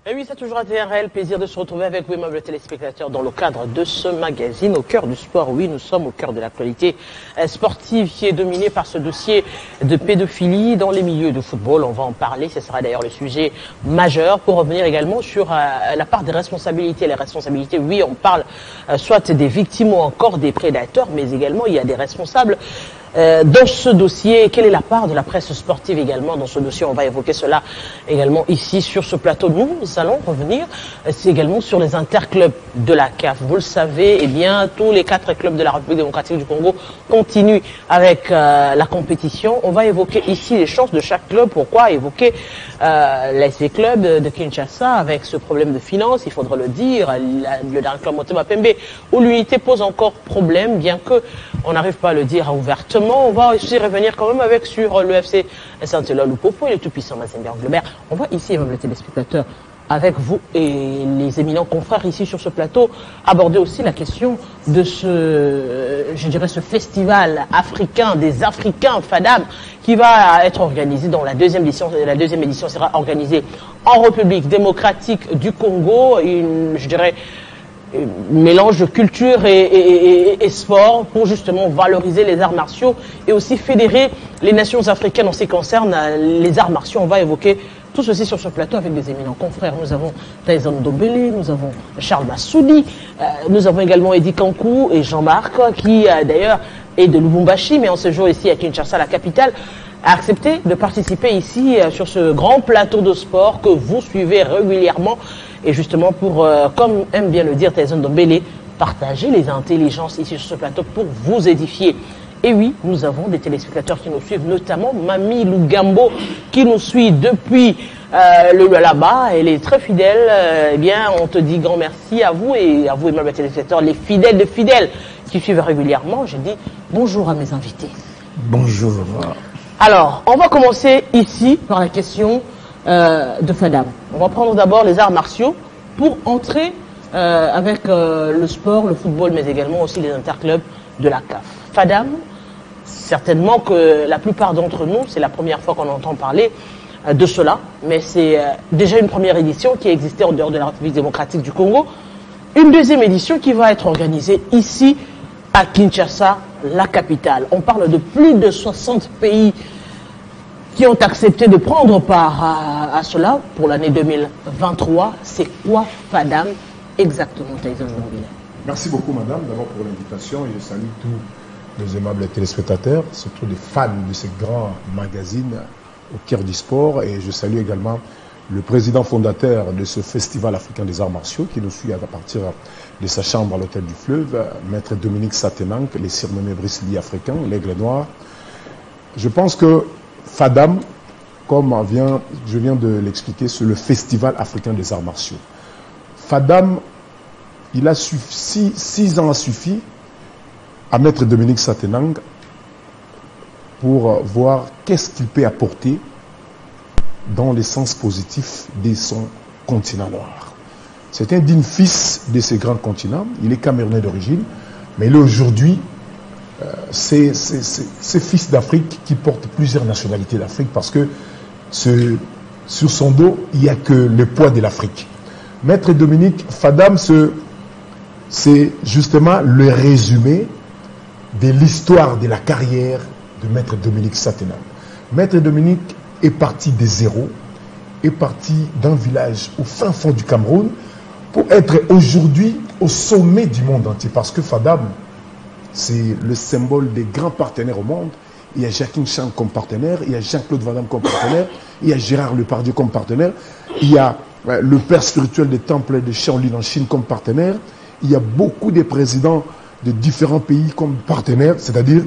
Et oui, c'est toujours un réel plaisir de se retrouver avec vous, aimables téléspectateurs, dans le cadre de ce magazine au cœur du sport. Oui, nous sommes au cœur de l'actualité sportive qui est dominée par ce dossier de pédophilie dans les milieux de football. On va en parler, ce sera d'ailleurs le sujet majeur, pour revenir également sur la part des responsabilités. Les responsabilités, oui, on parle soit des victimes ou encore des prédateurs, mais également il y a des responsables dans ce dossier. Quelle est la part de la presse sportive également dans ce dossier? On va évoquer cela également ici sur ce plateau. Nous allons revenir c'est également sur les interclubs de la CAF. Vous le savez, eh bien, tous les 4 clubs de la République démocratique du Congo continuent avec la compétition. On va évoquer ici les chances de chaque club. Pourquoi évoquer l'AS Club de Kinshasa avec ce problème de finances? Il faudra le dire. Le dernier club Motema Pembe, où l'unité pose encore problème, bien que on n'arrive pas à le dire ouvertement. On va aussi revenir quand même avec sur le FC Saint-Éloi Lupopo et le tout-puissant Mazembe Anglebert. On va ici, les téléspectateurs, avec vous et les éminents confrères ici sur ce plateau, aborder aussi la question de je dirais, ce festival africain des Africains, FADAM, qui va être organisé dans la deuxième édition. La deuxième édition sera organisée en République démocratique du Congo, je dirais, mélange de culture et sport pour justement valoriser les arts martiaux et aussi fédérer les nations africaines en ce qui concerne les arts martiaux. On va évoquer tout ceci sur ce plateau avec des éminents confrères. Nous avons Tyson Ndombele, nous avons Charles Massoudi, nous avons également Eddie Kankou et Jean-Marc qui d'ailleurs est de Lubumbashi mais en ce jour ici à Kinshasa, la capitale, a accepté de participer ici sur ce grand plateau de sport que vous suivez régulièrement. Et justement pour, comme aime bien le dire Tyson Ndombele, partager les intelligences ici sur ce plateau pour vous édifier. Et oui, nous avons des téléspectateurs qui nous suivent, notamment Mamie Lugambo, qui nous suit depuis là-bas. Elle est très fidèle. Eh bien, on te dit grand merci à vous et à vous, aimables téléspectateurs, les fidèles de fidèles qui suivent régulièrement. Je dis bonjour à mes invités. Bonjour. Alors, on va commencer ici par la question de FADAM. On va prendre d'abord les arts martiaux pour entrer avec le sport, le football, mais également aussi les interclubs de la CAF. FADAM, certainement que la plupart d'entre nous, c'est la première fois qu'on entend parler de cela, mais c'est déjà une première édition qui existait en dehors de la République démocratique du Congo. Une deuxième édition qui va être organisée ici à Kinshasa, la capitale. On parle de plus de 60 pays qui ont accepté de prendre part à cela pour l'année 2023. C'est quoi FADAM exactement, Tyson Ndombele? Merci beaucoup, madame, d'abord pour l'invitation et je salue tous les aimables téléspectateurs, surtout les fans de ce grand magazine au cœur du sport. Et je salue également le président fondateur de ce festival africain des arts martiaux qui nous suit à partir de sa chambre à l'hôtel du Fleuve, maître Dominique Satenank, les surnommés Bruce Lee africains, l'aigle noir. Je pense que FADAM, comme je viens de l'expliquer, c'est le festival africain des arts martiaux. FADAM, il a 6 ans a suffi à maître Dominique Satenank pour voir qu'est-ce qu'il peut apporter dans le sens positif de son continent noir. C'est un digne fils de ces grands continents. Il est camerounais d'origine, mais il est aujourd'hui c'est fils d'Afrique qui porte plusieurs nationalités d'Afrique parce que sur son dos, il n'y a que le poids de l'Afrique. Maître Dominique FADAM, c'est justement le résumé de l'histoire de la carrière de Maître Dominique Satenank. Maître Dominique est parti de zéro, est parti d'un village au fin fond du Cameroun pour être aujourd'hui au sommet du monde entier. Parce que FADAM, c'est le symbole des grands partenaires au monde. Il y a Jacqueline Chan comme partenaire, il y a Jean-Claude Van Damme comme partenaire, il y a Gérard Depardieu comme partenaire, il y a le père spirituel des temples de Shaolin en Chine comme partenaire, il y a beaucoup de présidents de différents pays comme partenaires, c'est-à-dire,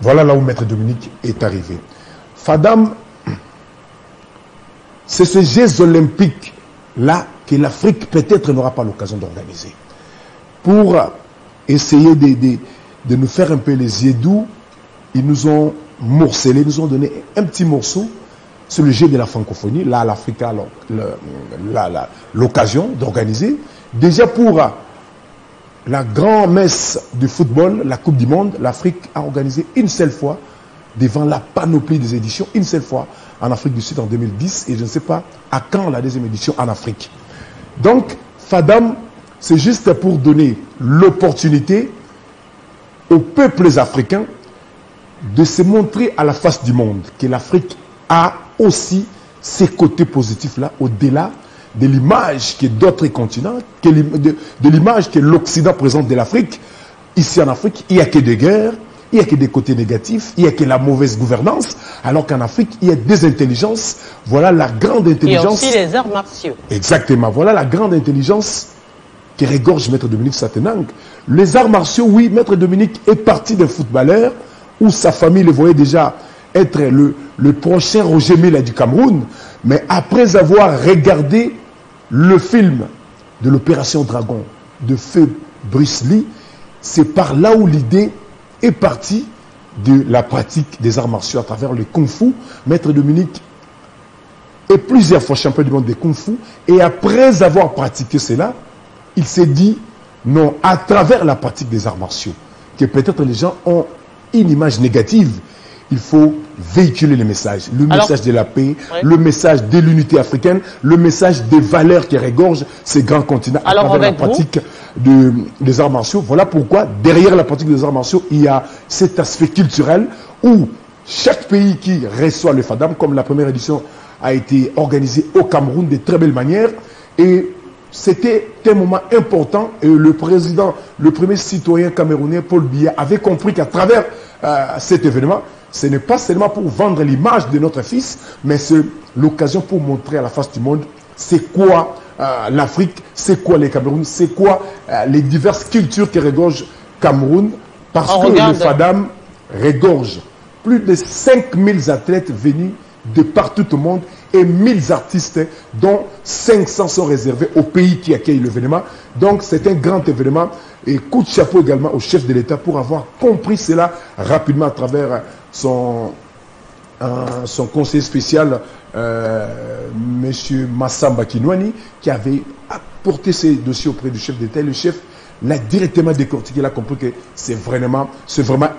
voilà là où Maître Dominique est arrivé. FADAM, c'est ces Jeux olympiques-là que l'Afrique peut-être n'aura pas l'occasion d'organiser. Pour essayer de nous faire un peu les yeux doux, ils nous ont morcelé, ils nous ont donné un petit morceau sur le jeu de la francophonie. Là, l'Afrique a l'occasion d'organiser. Déjà pour la grand-messe du football, la Coupe du Monde, l'Afrique a organisé une seule fois, devant la panoplie des éditions, une seule fois en Afrique du Sud en 2010, et je ne sais pas à quand la deuxième édition en Afrique. Donc, FADAM, c'est juste pour donner l'opportunité aux peuples africains de se montrer à la face du monde, que l'Afrique a aussi ces côtés positifs-là, au-delà de l'image que d'autres continents, de l'image que l'Occident présente de l'Afrique. Ici en Afrique, il n'y a que des guerres, il n'y a que des côtés négatifs, il n'y a que la mauvaise gouvernance, alors qu'en Afrique, il y a des intelligences. Voilà la grande intelligence. Et aussi les arts martiaux. Exactement. Voilà la grande intelligence qui régorge Maître Dominique Satenang. Les arts martiaux, oui, Maître Dominique est parti d'un footballeur où sa famille le voyait déjà être le prochain Roger Mila du Cameroun. Mais après avoir regardé le film de l'Opération Dragon de feu Bruce Lee, c'est par là où l'idée est partie de la pratique des arts martiaux à travers le Kung Fu. Maître Dominique est plusieurs fois champion du monde des Kung Fu. Et après avoir pratiqué cela, il s'est dit, non, à travers la pratique des arts martiaux, que peut-être les gens ont une image négative, il faut véhiculer le message. Le message de la paix, le message de l'unité africaine, le message des valeurs qui régorgent ces grands continents à travers la pratique des arts martiaux. Voilà pourquoi, derrière la pratique des arts martiaux, il y a cet aspect culturel où chaque pays qui reçoit le FADAM, comme la première édition a été organisée au Cameroun de très belle manière, et c'était un moment important, et le président, le premier citoyen camerounais, Paul Biya, avait compris qu'à travers cet événement, ce n'est pas seulement pour vendre l'image de notre fils, mais c'est l'occasion pour montrer à la face du monde c'est quoi l'Afrique, c'est quoi les Cameroun, c'est quoi les diverses cultures qui regorgent Cameroun, parce que le FADAM regorge plus de 5000 athlètes venus de partout au monde et 1000 artistes, dont 500 sont réservés au pays qui accueille l'événement. Donc c'est un grand événement, et coup de chapeau également au chef de l'État pour avoir compris cela rapidement à travers son conseiller spécial, M. Massamba Kinwani, qui avait apporté ces dossiers auprès du chef d'État. Le chef l'a directement décortiqué, il a compris que c'est vraiment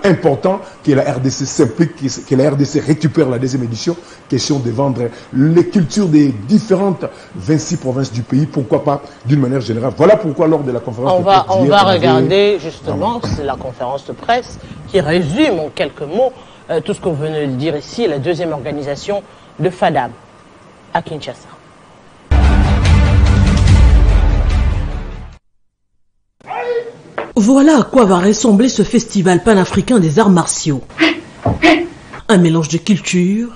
important que la RDC s'implique, que la RDC récupère la deuxième édition. Question de vendre les cultures des différentes 26 provinces du pays, pourquoi pas d'une manière générale. Voilà pourquoi lors de la conférence de presse on va regarder justement la conférence de presse qui résume en quelques mots tout ce que vous venez de dire ici, la deuxième organisation de FADAM à Kinshasa. Voilà à quoi va ressembler ce festival panafricain des arts martiaux. Un mélange de culture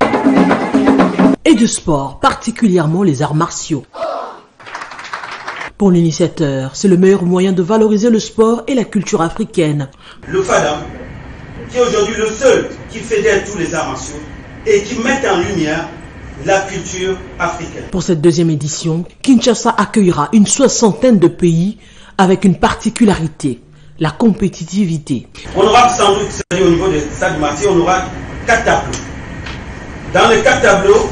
et de sport, particulièrement les arts martiaux. Pour l'initiateur, c'est le meilleur moyen de valoriser le sport et la culture africaine. Le FADAM, qui est aujourd'hui le seul qui fédère tous les arts martiaux et qui met en lumière la culture africaine. Pour cette deuxième édition, Kinshasa accueillera une 60aine de pays avec une particularité, la compétitivité. On aura sans doute, au niveau des stades martiaux, on aura 4 tableaux. Dans les 4 tableaux,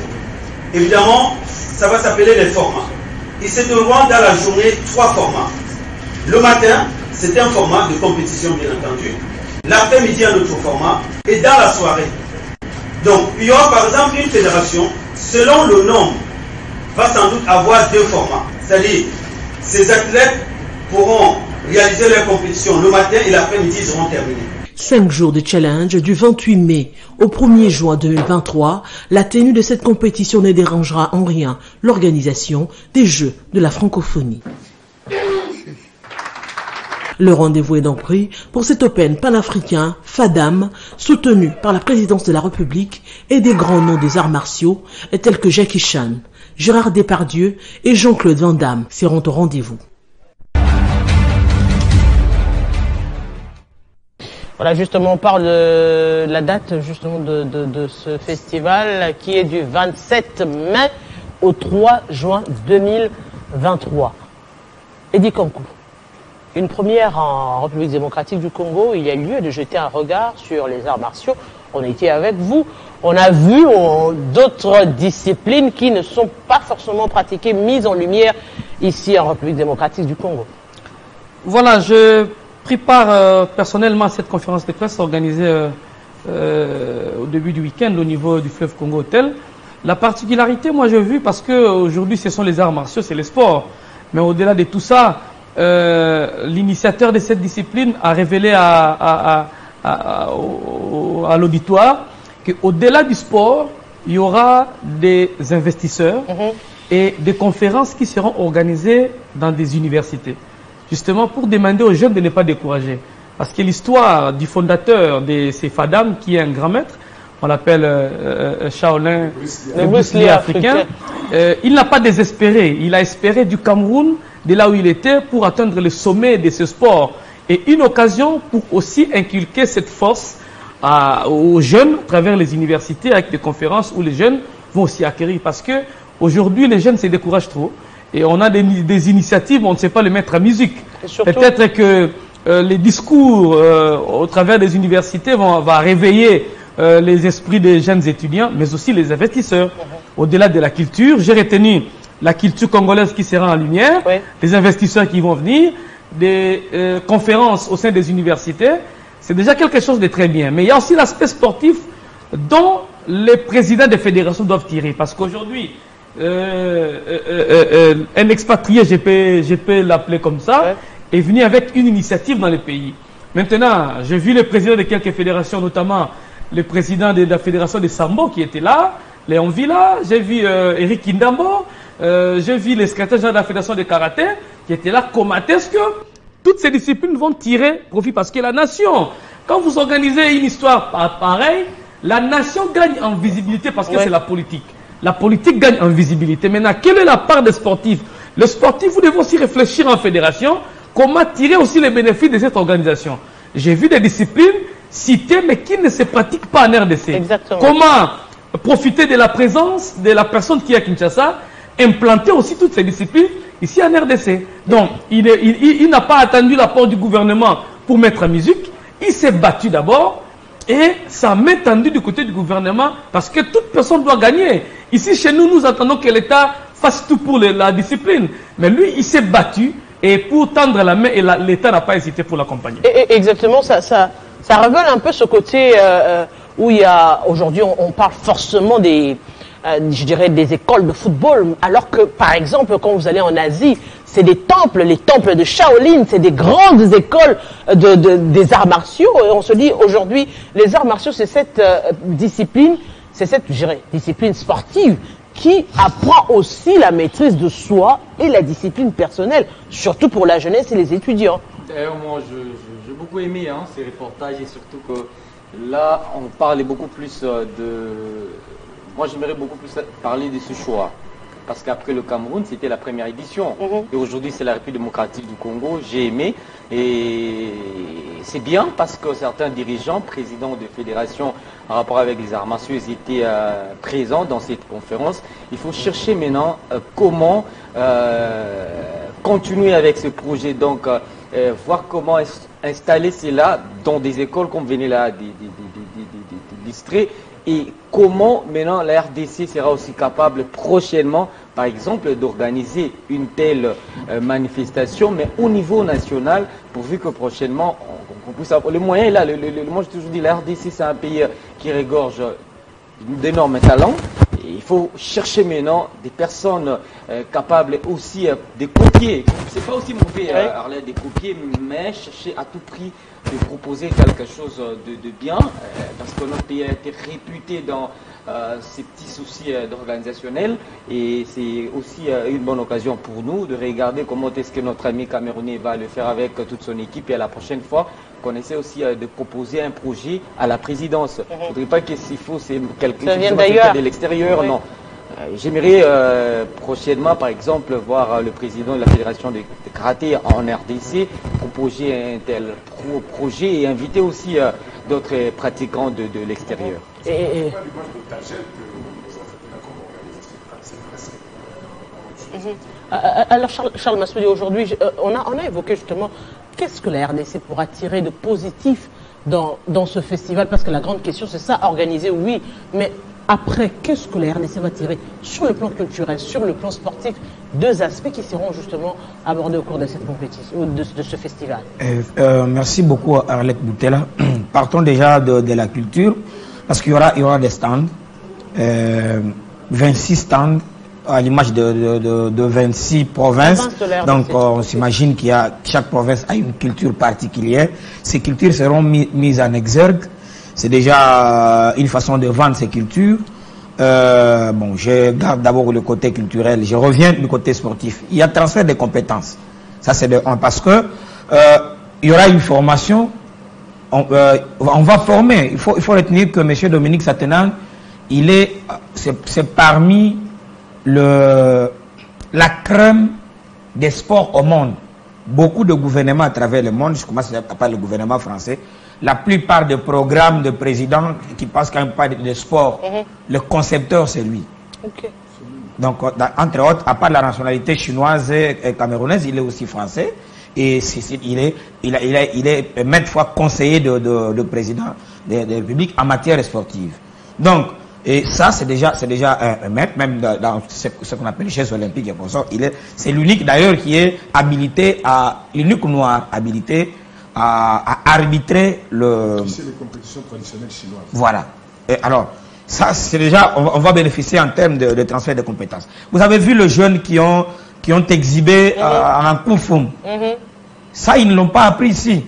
évidemment, ça va s'appeler les formats. Ils se dérouleront dans la journée 3 formats. Le matin, c'est un format de compétition, bien entendu. L'après-midi, un autre format. Et dans la soirée. Donc, il y aura par exemple une fédération, selon le nombre, va sans doute avoir 2 formats. C'est-à-dire, ces athlètes pourront réaliser leur compétition le matin et l'après-midi, ils seront terminés. 5 jours de challenge du 28 mai au 1er juin 2023, la tenue de cette compétition ne dérangera en rien l'organisation des Jeux de la francophonie. Le rendez-vous est donc pris pour cet Open panafricain FADAM, soutenu par la présidence de la République et des grands noms des arts martiaux tels que Jackie Chan, Gérard Depardieu et Jean-Claude Van Damme seront au rendez-vous. Voilà, justement, on parle de la date justement de ce festival qui est du 27 mai au 3 juin 2023. Eddie Kankou, Une première en République démocratique du Congo, il y a lieu de jeter un regard sur les arts martiaux. On était avec vous. On a vu d'autres disciplines qui ne sont pas forcément pratiquées, mises en lumière ici en République démocratique du Congo. Voilà, je prépare personnellement cette conférence de presse organisée au début du week-end au niveau du fleuve Congo Hotel. La particularité, moi j'ai vu, parce qu'aujourd'hui ce sont les arts martiaux, c'est les sports. Mais au-delà de tout ça, l'initiateur de cette discipline a révélé à l'auditoire qu'au-delà du sport, il y aura des investisseurs et des conférences qui seront organisées dans des universités. Justement pour demander aux jeunes de ne pas décourager. Parce que l'histoire du fondateur de ces FADAM, qui est un grand maître, on l'appelle Shaolin, le Bruce Lee africain, il n'a pas désespéré. Il a espéré du Cameroun, de là où il était, pour atteindre le sommet de ce sport. Et une occasion pour aussi inculquer cette force aux jeunes à travers les universités, avec des conférences où les jeunes vont aussi acquérir. Parce que aujourd'hui, les jeunes se découragent trop. Et on a des initiatives, on ne sait pas les mettre à musique. Peut-être que les discours au travers des universités vont réveiller les esprits des jeunes étudiants, mais aussi les investisseurs. Au-delà de la culture, j'ai retenu la culture congolaise qui sera en lumière, les investisseurs qui vont venir, des conférences au sein des universités. C'est déjà quelque chose de très bien. Mais il y a aussi l'aspect sportif dont les présidents des fédérations doivent tirer. Parce qu'aujourd'hui, un expatrié, je peux l'appeler comme ça, est venu avec une initiative dans le pays. Maintenant, j'ai vu le président de quelques fédérations, notamment le président de la fédération de Sambo qui était là, Léon Villa, j'ai vu Eric Kindambo, j'ai vu le secrétaire général de la fédération de karaté qui était là. Comment est-ce que toutes ces disciplines vont tirer profit? Parce que la nation, quand vous organisez une histoire pareille, la nation gagne en visibilité parce que c'est la politique. La politique gagne en visibilité. Maintenant, quelle est la part des sportifs? Les sportifs, vous devez aussi réfléchir en fédération, comment tirer aussi les bénéfices de cette organisation. J'ai vu des disciplines citées, mais qui ne se pratiquent pas en RDC. Exactement. Comment profiter de la présence de la personne qui est à Kinshasa, implanter aussi toutes ces disciplines ici en RDC. Donc, il n'a pas attendu l'apport du gouvernement pour mettre en musique. Il s'est battu d'abord. Et ça m'est tendu du côté du gouvernement parce que toute personne doit gagner. Ici, chez nous, nous attendons que l'État fasse tout pour la discipline. Mais lui, il s'est battu et pour tendre la main, et l'État n'a pas hésité pour l'accompagner. Exactement, ça révèle un peu ce côté où il y a, aujourd'hui, on parle forcément des, je dirais, des écoles de football, alors que, par exemple, quand vous allez en Asie, c'est des temples, les temples de Shaolin, c'est des grandes écoles des arts martiaux. Et on se dit aujourd'hui, les arts martiaux, c'est cette discipline, c'est cette, je dirais, discipline sportive qui apprend aussi la maîtrise de soi et la discipline personnelle, surtout pour la jeunesse et les étudiants. D'ailleurs, moi, j'ai beaucoup aimé ces reportages et surtout que là, on parle beaucoup plus Moi, j'aimerais beaucoup plus parler de ce choix. Parce qu'après le Cameroun, c'était la première édition. Et aujourd'hui, c'est la République démocratique du Congo. J'ai aimé. Et c'est bien parce que certains dirigeants, présidents de fédérations en rapport avec les arts martiaux, étaient présents dans cette conférence. Il faut chercher maintenant comment continuer avec ce projet. Donc, voir comment installer cela dans des écoles comme venez là d'illustrer. Et comment maintenant la RDC sera aussi capable prochainement, par exemple, d'organiser une telle manifestation, mais au niveau national, pourvu que prochainement, on puisse avoir le moyen est là. Moi, j'ai toujours dit, la RDC, c'est un pays qui regorge d'énormes talents. Et il faut chercher maintenant des personnes capables aussi de copier. C'est pas aussi mauvais, Arlette, de copier, mais chercher à tout prix de proposer quelque chose de bien, parce que notre pays a été réputé dans ces petits soucis organisationnels, et c'est aussi une bonne occasion pour nous de regarder comment est-ce que notre ami camerounais va le faire avec toute son équipe, et à la prochaine fois qu'on essaie aussi de proposer un projet à la présidence. Il ne faudrait pas que s'il faut, c'est quelqu'un de l'extérieur, non. J'aimerais prochainement, par exemple, voir le président de la Fédération de karaté en RDC proposer un tel projet et inviter aussi d'autres pratiquants de l'extérieur. Alors Charles Massoudi, aujourd'hui, on a évoqué justement qu'est-ce que la RDC pourra tirer de positif dans ce festival? Parce que la grande question, c'est ça, organiser, oui, mais après, qu'est-ce que la RDC va tirer sur le plan culturel, sur le plan sportif? Deux aspects qui seront justement abordés au cours de cette compétition, de ce festival. Merci beaucoup Arlette Boutella. Partons déjà de la culture, parce qu'il y aura des stands, 26 stands à l'image de 26 provinces. Donc on s'imagine chaque province a une culture particulière. Ces cultures seront mises en exergue. C'est déjà une façon de vendre ces cultures. Bon, je garde d'abord le côté culturel. Je reviens du côté sportif. Il y a transfert des compétences. Ça, c'est parce que il y aura une formation. On va former. Il faut retenir que M. Dominique Satenan, c'est parmi la crème des sports au monde. Beaucoup de gouvernements à travers le monde, je commence à parler du gouvernement français, la plupart des programmes de présidents qui passent quand même pas de sport, le concepteur c'est lui. Okay. Donc entre autres, à part la nationalité chinoise et camerounaise, il est aussi français et il est maintes fois conseiller de président de la République en matière sportive. Donc et ça c'est déjà un maître, même dans ce qu'on appelle les Jeux olympiques et pour ça, c'est l'unique d'ailleurs qui est habilité l'unique noir habilité à arbitrer les compétitions traditionnelles chinoises. Voilà. Et alors, ça, c'est déjà, on va bénéficier en termes de transfert de compétences. Vous avez vu les jeunes qui ont exhibé en Kung Fu. Ça, ils ne l'ont pas appris ici.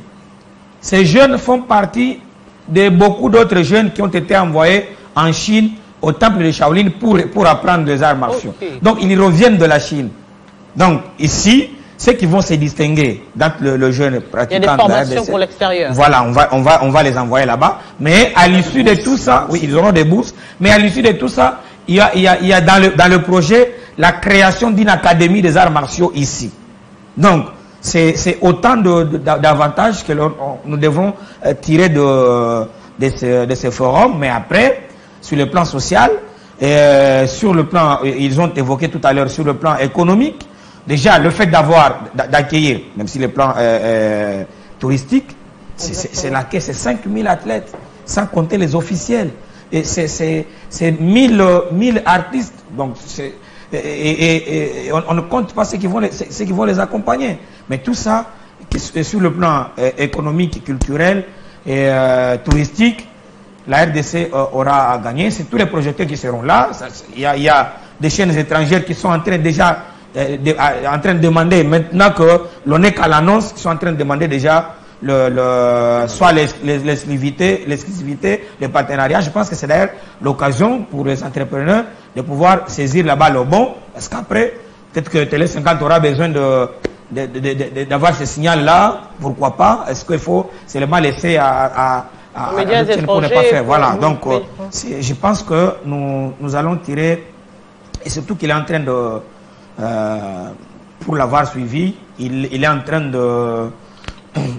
Ces jeunes font partie de beaucoup d'autres jeunes qui ont été envoyés en Chine, au temple de Shaolin, pour apprendre les arts martiaux. Okay. Donc, ils reviennent de la Chine. Donc, ici, ceux qui vont se distinguer dans le jeune pratiquant. Il y a des formations pour l'extérieur. Voilà, on va les envoyer là-bas. Mais à l'issue de tout ça, oui, ils auront des bourses. Mais à l'issue de tout ça, il y a dans le projet la création d'une académie des arts martiaux ici. Donc, c'est autant d'avantages que nous devons tirer de ces forums. Mais après, sur le plan social, sur le plan, ils ont évoqué tout à l'heure, sur le plan économique, déjà, le fait d'accueillir, même si le plan touristique, c'est la caisse, c'est 5000 athlètes, sans compter les officiels. Et c'est 1000 artistes. Donc, on ne compte pas ceux qui vont les accompagner. Mais tout ça, sur le plan économique, culturel et touristique, la RDC aura à gagner. C'est tous les projecteurs qui seront là. Il y a des chaînes étrangères qui sont en train déjà en train de demander, maintenant que l'on est qu'à l'annonce, ils sont en train de demander déjà soit l'exclusivité, le partenariat. Je pense que c'est d'ailleurs l'occasion pour les entrepreneurs de pouvoir saisir la balle au bon, parce qu'après, peut-être que Télé 50 aura besoin d'avoir ce signal-là, pourquoi pas. Est-ce qu'il faut seulement laisser pour ne pas faire. Voilà, donc je pense que nous allons tirer, et surtout qu'il est en train de pour l'avoir suivi, il est en train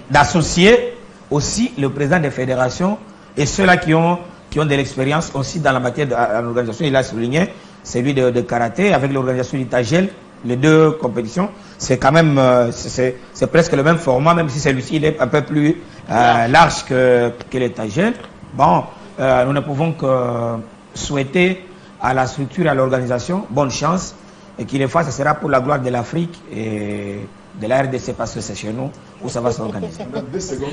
d'associer aussi le président des fédérations et ceux-là qui ont de l'expérience aussi dans la matière de l'organisation. Il a souligné celui de karaté avec l'organisation d'Itagel, les deux compétitions. C'est quand même c'est presque le même format, même si celui-ci il est un peu plus large que l'Itagel. Bon, nous ne pouvons que souhaiter à la structure et à l'organisation bonne chance. Et qu'il le fasse, ce sera pour la gloire de l'Afrique et de la RDC, parce que c'est chez nous où ça va s'organiser. 2 secondes.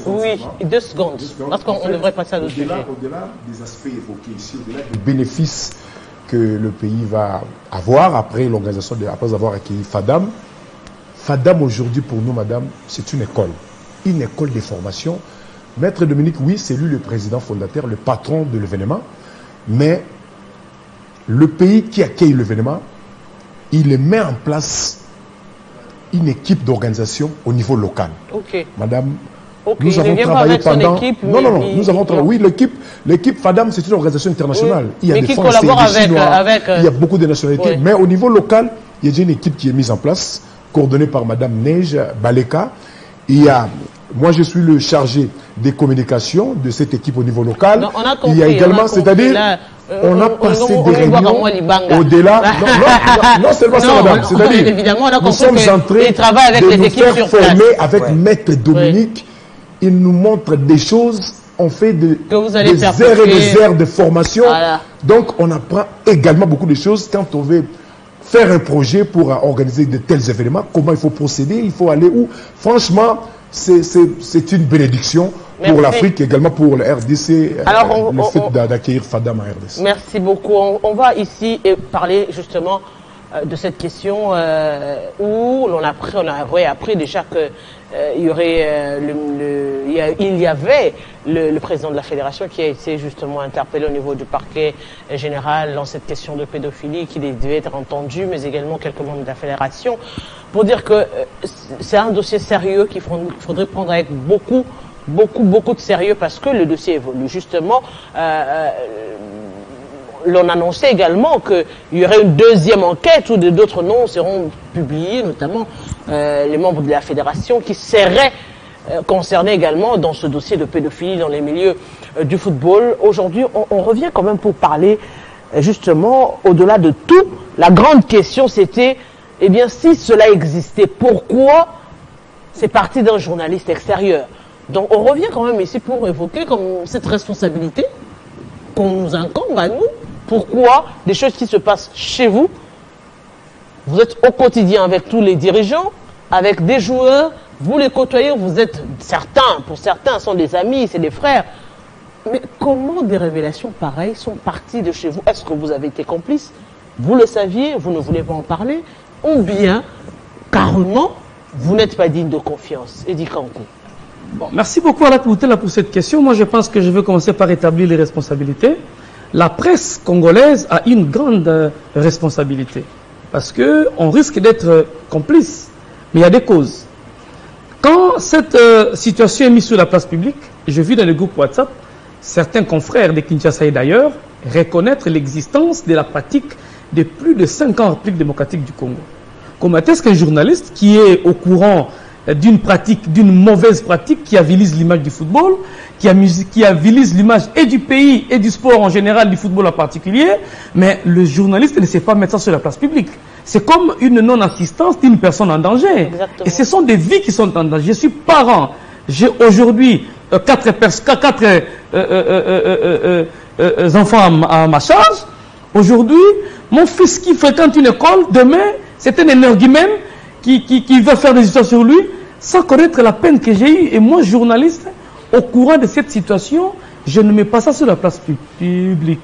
Oui, 2 secondes. Parce qu'on devrait passer à d'autres sujets. Au-delà des aspects évoqués ici, au-delà des bénéfices que le pays va avoir après l'organisation, après avoir accueilli FADAM. FADAM aujourd'hui pour nous, madame, c'est une école de formation. Maître Dominique, oui, c'est lui le président fondateur, le patron de l'événement, mais le pays qui accueille l'événement, il met en place une équipe d'organisation au niveau local. Ok. Madame, nous avons travaillé pendant... nous avons travaillé... Oui, l'équipe FADAM, c'est une organisation internationale. Oui. Il y a des Français, des Chinois, il y a beaucoup de nationalités. Oui. Mais au niveau local, il y a déjà une équipe qui est mise en place, coordonnée par Madame Neige Baleka. Moi, je suis le chargé des communications de cette équipe au niveau local. Non, on a compris, il y a également, c'est-à-dire... on a passé des réunions au-delà. Non seulement ça, madame. C'est-à-dire, nous sommes en train de nous faire former avec Maître Dominique. Il nous montre des choses. On fait des heures et des heures de formation. Voilà. Donc, on apprend également beaucoup de choses quand on veut faire un projet pour organiser de tels événements. Comment il faut procéder, il faut aller où. Franchement, c'est une bénédiction pour l'Afrique, également pour le RDC, alors le fait d'accueillir Fadam à RDC. Merci beaucoup. On va ici parler justement de cette question où on a appris déjà que il y avait le président de la fédération qui a été justement interpellé au niveau du parquet général dans cette question de pédophilie, qui devait être entendu, mais également quelques membres de la fédération, pour dire que c'est un dossier sérieux qu'il faudrait prendre avec beaucoup de sérieux, parce que le dossier évolue. Justement, l'on annonçait également qu'il y aurait une deuxième enquête où d'autres noms seront publiés, notamment les membres de la fédération qui seraient concernés également dans ce dossier de pédophilie dans les milieux du football. Aujourd'hui, on revient quand même pour parler justement, au-delà de tout, la grande question c'était, eh bien, si cela existait, pourquoi c'est parti d'un journaliste extérieur? Donc on revient quand même ici pour évoquer comme cette responsabilité qu'on nous incombe à nous. Pourquoi des choses qui se passent chez vous, vous êtes au quotidien avec tous les dirigeants, avec des joueurs, vous les côtoyez, vous êtes pour certains sont des amis, c'est des frères. Mais comment des révélations pareilles sont parties de chez vous? Est-ce que vous avez été complice? Vous le saviez, vous ne voulez pas en parler? Ou bien, carrément, vous n'êtes pas digne de confiance? Eddie Kankou. Bon, merci beaucoup Alat Moutela pour cette question. Moi, je pense que je vais commencer par établir les responsabilités. La presse congolaise a une grande responsabilité parce qu'on risque d'être complice, mais il y a des causes. Quand cette situation est mise sur la place publique, j'ai vu dans le groupe WhatsApp certains confrères de Kinshasa et d'ailleurs reconnaître l'existence de la pratique de plus de 5 ans en République démocratique du Congo. Comment est-ce qu'un journaliste qui est au courant d'une mauvaise pratique qui avilise l'image du football, qui avilise l'image et du pays et du sport en général, du football en particulier, mais le journaliste ne sait pas mettre ça sur la place publique. C'est comme une non-assistance d'une personne en danger. Exactement. Et ce sont des vies qui sont en danger. Je suis parent. J'ai aujourd'hui 4 enfants à ma charge. Aujourd'hui, mon fils qui fréquente une école, demain, c'est un énergumène qui veut faire des histoires sur lui, sans connaître la peine que j'ai eue. Et moi, journaliste, au courant de cette situation, je ne mets pas ça sur la place publique.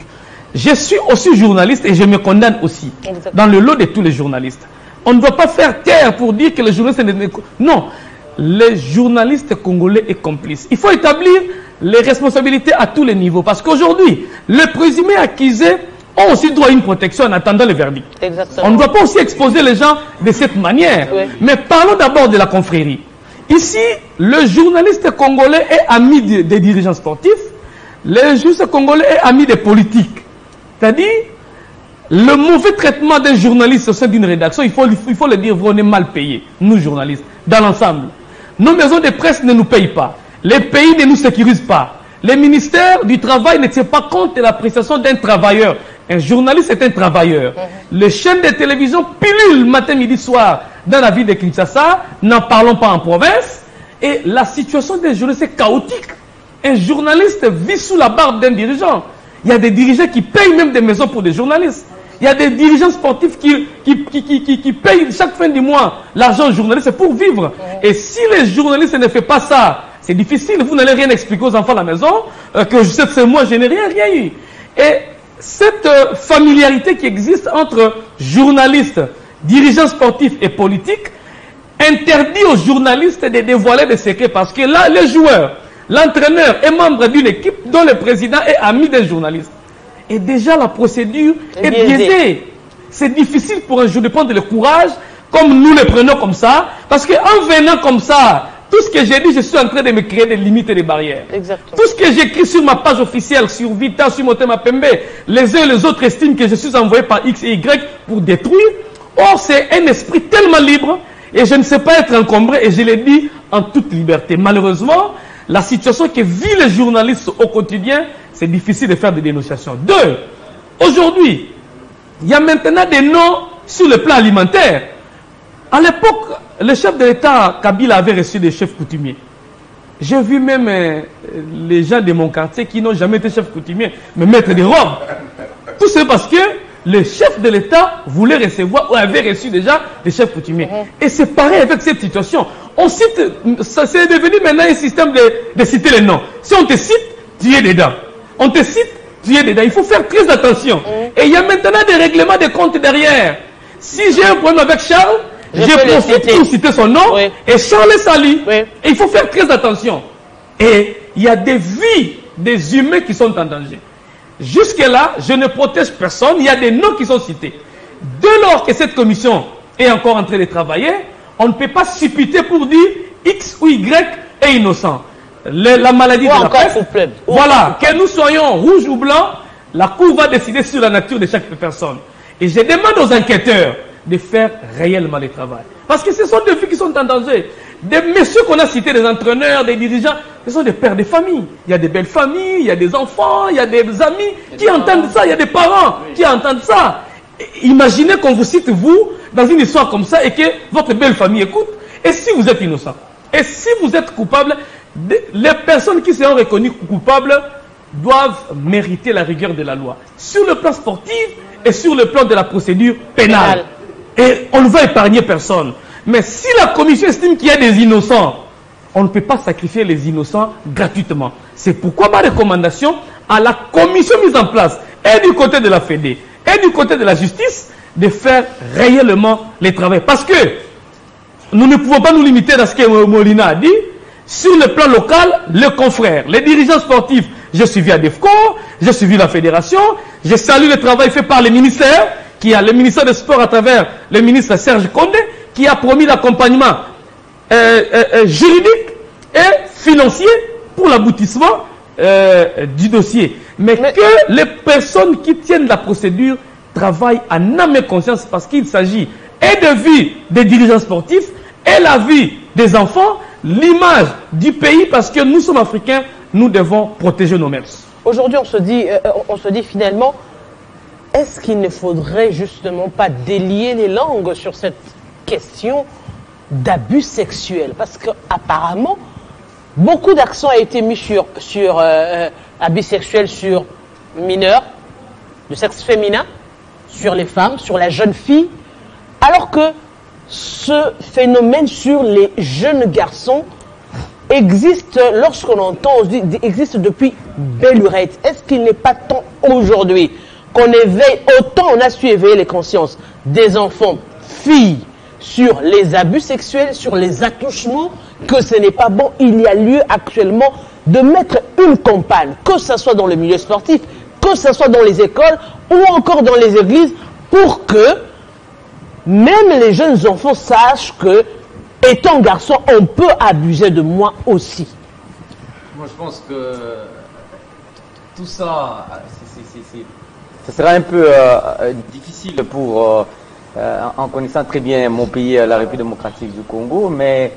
Je suis aussi journaliste et je me condamne aussi. Exactement. Dans le lot de tous les journalistes. On ne doit pas faire taire pour dire que les journalistes... Non, les journalistes congolais sont complices. Il faut établir les responsabilités à tous les niveaux. Parce qu'aujourd'hui, les présumés accusés ont aussi droit à une protection en attendant le verdict. Exactement. On ne doit pas aussi exposer les gens de cette manière. Oui. Mais parlons d'abord de la confrérie. Ici, le journaliste congolais est ami des dirigeants sportifs. Le journaliste congolais est ami des politiques. C'est-à-dire, le mauvais traitement d'un journaliste au sein d'une rédaction, il faut le dire, on est mal payés, nous journalistes, dans l'ensemble. Nos maisons de presse ne nous payent pas. Les pays ne nous sécurisent pas. Les ministères du travail ne tiennent pas compte de l'appréciation d'un travailleur. Un journaliste est un travailleur. Les chaînes de télévision pilulent matin, midi, soir dans la ville de Kinshasa. N'en parlons pas en province. Et la situation des journalistes est chaotique. Un journaliste vit sous la barbe d'un dirigeant. Il y a des dirigeants qui payent même des maisons pour des journalistes. Il y a des dirigeants sportifs qui payent chaque fin du mois l'argent aux journalistes pour vivre. Et si les journalistes ne font pas ça, c'est difficile. Vous n'allez rien expliquer aux enfants à la maison que ce mois, je n'ai rien eu. Et cette familiarité qui existe entre journalistes, dirigeants sportifs et politiques interdit aux journalistes de dévoiler des secrets parce que là, les joueurs, l'entraîneur est membre d'une équipe dont le président est ami des journalistes. Et déjà la procédure est biaisée. C'est difficile pour un journaliste de prendre le courage comme nous le prenons comme ça parce qu'en venant comme ça, tout ce que j'ai dit, je suis en train de me créer des limites et des barrières. Exactement. Tout ce que j'écris sur ma page officielle, sur Vita, sur Motema Pembe, les uns et les autres estiment que je suis envoyé par X et Y pour détruire. Or, c'est un esprit tellement libre et je ne sais pas être encombré et je l'ai dit en toute liberté. Malheureusement, la situation que vivent les journalistes au quotidien, c'est difficile de faire des dénonciations. 2, Aujourd'hui, il y a maintenant des noms sur le plan alimentaire. À l'époque, le chef de l'État, Kabila, avait reçu des chefs coutumiers. J'ai vu même les gens de mon quartier qui n'ont jamais été chefs coutumiers, mais mettre des robes. Tout c'est parce que le chef de l'État voulait recevoir, ou avait reçu déjà des chefs coutumiers. Et c'est pareil avec cette situation. On cite, ça c'est devenu maintenant un système de citer les noms. Si on te cite, tu es dedans. On te cite, tu es dedans. Il faut faire très attention. Et il y a maintenant des règlements de compte derrière. Si j'ai un problème avec Charles, je profite pour citer son nom, et Charles est sali. Et il faut faire très attention. Et il y a des vies des humains qui sont en danger. Jusque-là, je ne protège personne, il y a des noms qui sont cités. Dès lors que cette commission est encore en train de travailler, on ne peut pas supputer pour dire X ou Y est innocent. La maladie de la peste, voilà, que nous soyons rouges ou blancs, la Cour va décider sur la nature de chaque personne. Et je demande aux enquêteurs de faire réellement le travail. Parce que ce sont des filles qui sont en danger. Des messieurs qu'on a cités, des entraîneurs, des dirigeants, ce sont des pères de famille. Il y a des belles familles, il y a des enfants, il y a des amis qui entendent ça, il y a des parents qui entendent ça. Imaginez qu'on vous cite, vous, dans une histoire comme ça, et que votre belle famille écoute. Et si vous êtes innocent, et si vous êtes coupable, les personnes qui seront reconnues coupables doivent mériter la rigueur de la loi. Sur le plan sportif et sur le plan de la procédure pénale. Et on ne va épargner personne. Mais si la commission estime qu'il y a des innocents, on ne peut pas sacrifier les innocents gratuitement. C'est pourquoi ma recommandation à la commission mise en place, et du côté de la Fédé, et du côté de la justice, de faire réellement les travaux. Parce que nous ne pouvons pas nous limiter à ce que Molina a dit. Sur le plan local, les confrères, les dirigeants sportifs, j'ai suivi ADEFCO, j'ai suivi la fédération, j'ai salué le travail fait par les ministères, qui a le ministère des Sports à travers le ministre Serge Condé, qui a promis l'accompagnement juridique et financier pour l'aboutissement du dossier. Mais que les personnes qui tiennent la procédure travaillent en âme et conscience, parce qu'il s'agit et de vie des dirigeants sportifs et la vie des enfants, l'image du pays, parce que nous sommes africains, nous devons protéger nos mœurs. Aujourd'hui, on se dit finalement, est-ce qu'il ne faudrait justement pas délier les langues sur cette question d'abus sexuels? Parce qu'apparemment, beaucoup d'accent a été mis sur abus sexuels sur mineurs, de sexe féminin, sur les femmes, sur la jeune fille, alors que ce phénomène sur les jeunes garçons existe, lorsqu'on entend, on se dit, existe depuis belle lurette. Est-ce qu'il n'est pas temps aujourd'hui qu'on éveille, autant on a su éveiller les consciences des enfants, filles, sur les abus sexuels, sur les attouchements, que ce n'est pas bon. Il y a lieu actuellement de mettre une campagne, que ce soit dans le milieu sportif, que ce soit dans les écoles ou encore dans les églises, pour que même les jeunes enfants sachent que, étant garçon, on peut abuser de moi aussi. Moi, je pense que tout ça, ça sera un peu difficile pour, en connaissant très bien mon pays, la République démocratique du Congo, mais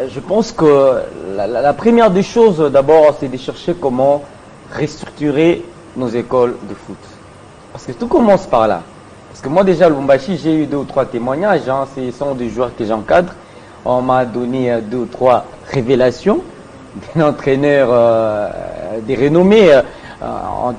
je pense que la première des choses, d'abord, c'est de chercher comment restructurer nos écoles de foot. Parce que tout commence par là. Parce que moi, déjà, à Lubumbashi, j'ai eu 2 ou 3 témoignages. Hein, ce sont des joueurs que j'encadre. On m'a donné 2 ou 3 révélations d'un entraîneur des renommées en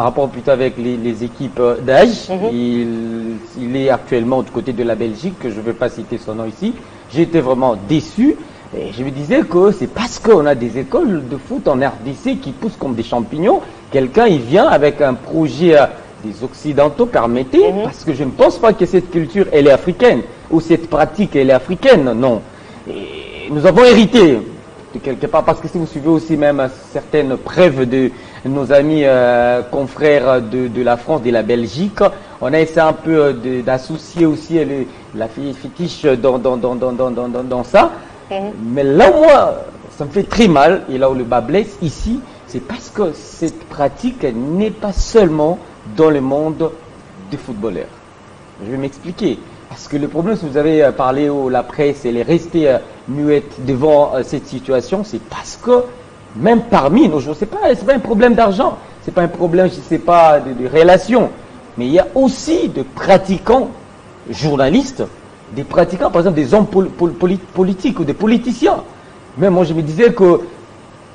rapport plutôt avec les équipes d'âge. Il est actuellement du côté de la Belgique, que je ne vais pas citer son nom ici. J'étais vraiment déçu. Et je me disais que c'est parce qu'on a des écoles de foot en RDC qui poussent comme des champignons. Quelqu'un, il vient avec un projet des Occidentaux, permettez, parce que je ne pense pas que cette culture, elle est africaine, ou cette pratique, elle est africaine, non. Et nous avons hérité de quelque part, parce que si vous suivez aussi même certaines preuves de nos amis confrères de la France, de la Belgique, on a essayé un peu d'associer aussi la fétiche dans ça. Mais là où moi, ça me fait très mal, et là où le bas blesse ici, c'est parce que cette pratique n'est pas seulement dans le monde des footballeurs. Je vais m'expliquer. Parce que le problème, si vous avez parlé la presse, elle est restée muette devant cette situation, c'est parce que même parmi nos joueurs, c'est pas un problème d'argent, c'est pas un problème, je sais pas, de relations. Mais il y a aussi des pratiquants journalistes, des pratiquants, par exemple, des hommes politiques ou des politiciens. Mais moi, je me disais que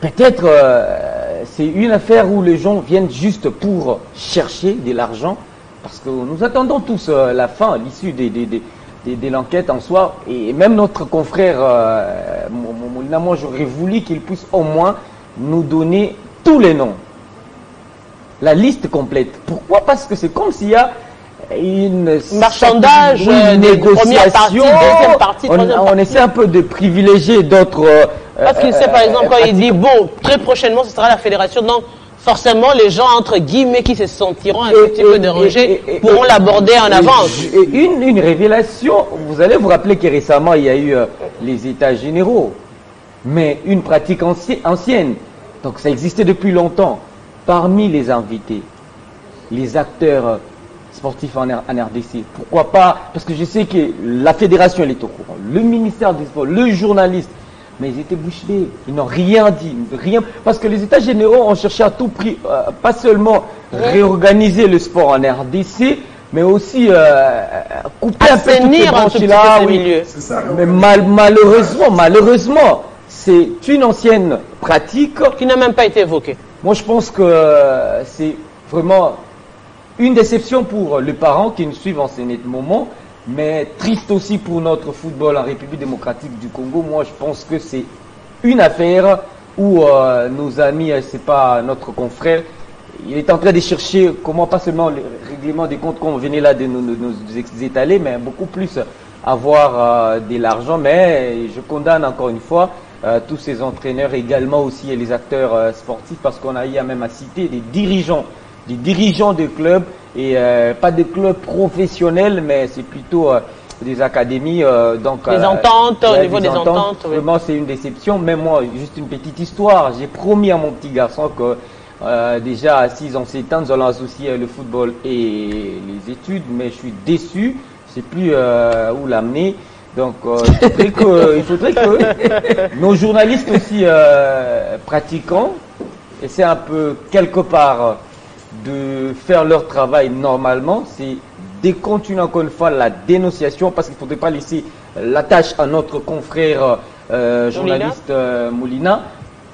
peut-être c'est une affaire où les gens viennent juste pour chercher de l'argent, parce que nous attendons tous la fin, l'issue de l'enquête en soi. Et même notre confrère, moi, j'aurais voulu qu'il puisse au moins nous donner tous les noms. La liste complète. Pourquoi? Parce que c'est comme s'il y a une marchandage, négociation, deuxième partie, on essaie un peu de privilégier d'autres. Parce qu'il sait par exemple quand il dit bon, très prochainement ce sera la fédération, donc forcément les gens entre guillemets qui se sentiront un petit peu dérangés pourront l'aborder en avance. Une révélation, vous allez vous rappeler que récemment il y a eu les états généraux, mais une pratique ancienne, donc ça existait depuis longtemps. Parmi les invités, les acteurs sportifs en RDC, pourquoi pas? Parce que je sais que la fédération elle est au courant, le ministère des Sports, le journaliste, mais ils étaient bouche bée, ils n'ont rien dit, rien, parce que les états généraux ont cherché à tout prix, pas seulement réorganiser le sport en RDC, mais aussi couper un peu toutes les branches là. Oui. Mais malheureusement, c'est une ancienne pratique qui n'a même pas été évoquée. Moi, je pense que c'est vraiment une déception pour les parents qui nous suivent en ce moment, mais triste aussi pour notre football en République démocratique du Congo. Moi, je pense que c'est une affaire où nos amis, c'est pas notre confrère, il est en train de chercher comment, pas seulement le règlement des comptes qu'on venait là de nous étaler, mais beaucoup plus avoir de l'argent. Mais je condamne encore une fois tous ces entraîneurs également aussi et les acteurs sportifs, parce qu'on a eu même à citer des dirigeants de clubs et pas des clubs professionnels, mais c'est plutôt des académies. Donc des ententes, au niveau des ententes. Oui. Vraiment, c'est une déception. Même moi, juste une petite histoire. J'ai promis à mon petit garçon que déjà à 6 ans, 7 ans, nous allons associer le football et les études, mais je suis déçu. Je ne sais plus où l'amener. Donc, il faudrait que nos journalistes aussi pratiquants essaient un peu quelque part de faire leur travail normalement. C'est de continuer encore une fois la dénonciation, parce qu'il ne faudrait pas laisser la tâche à notre confrère journaliste Moulina.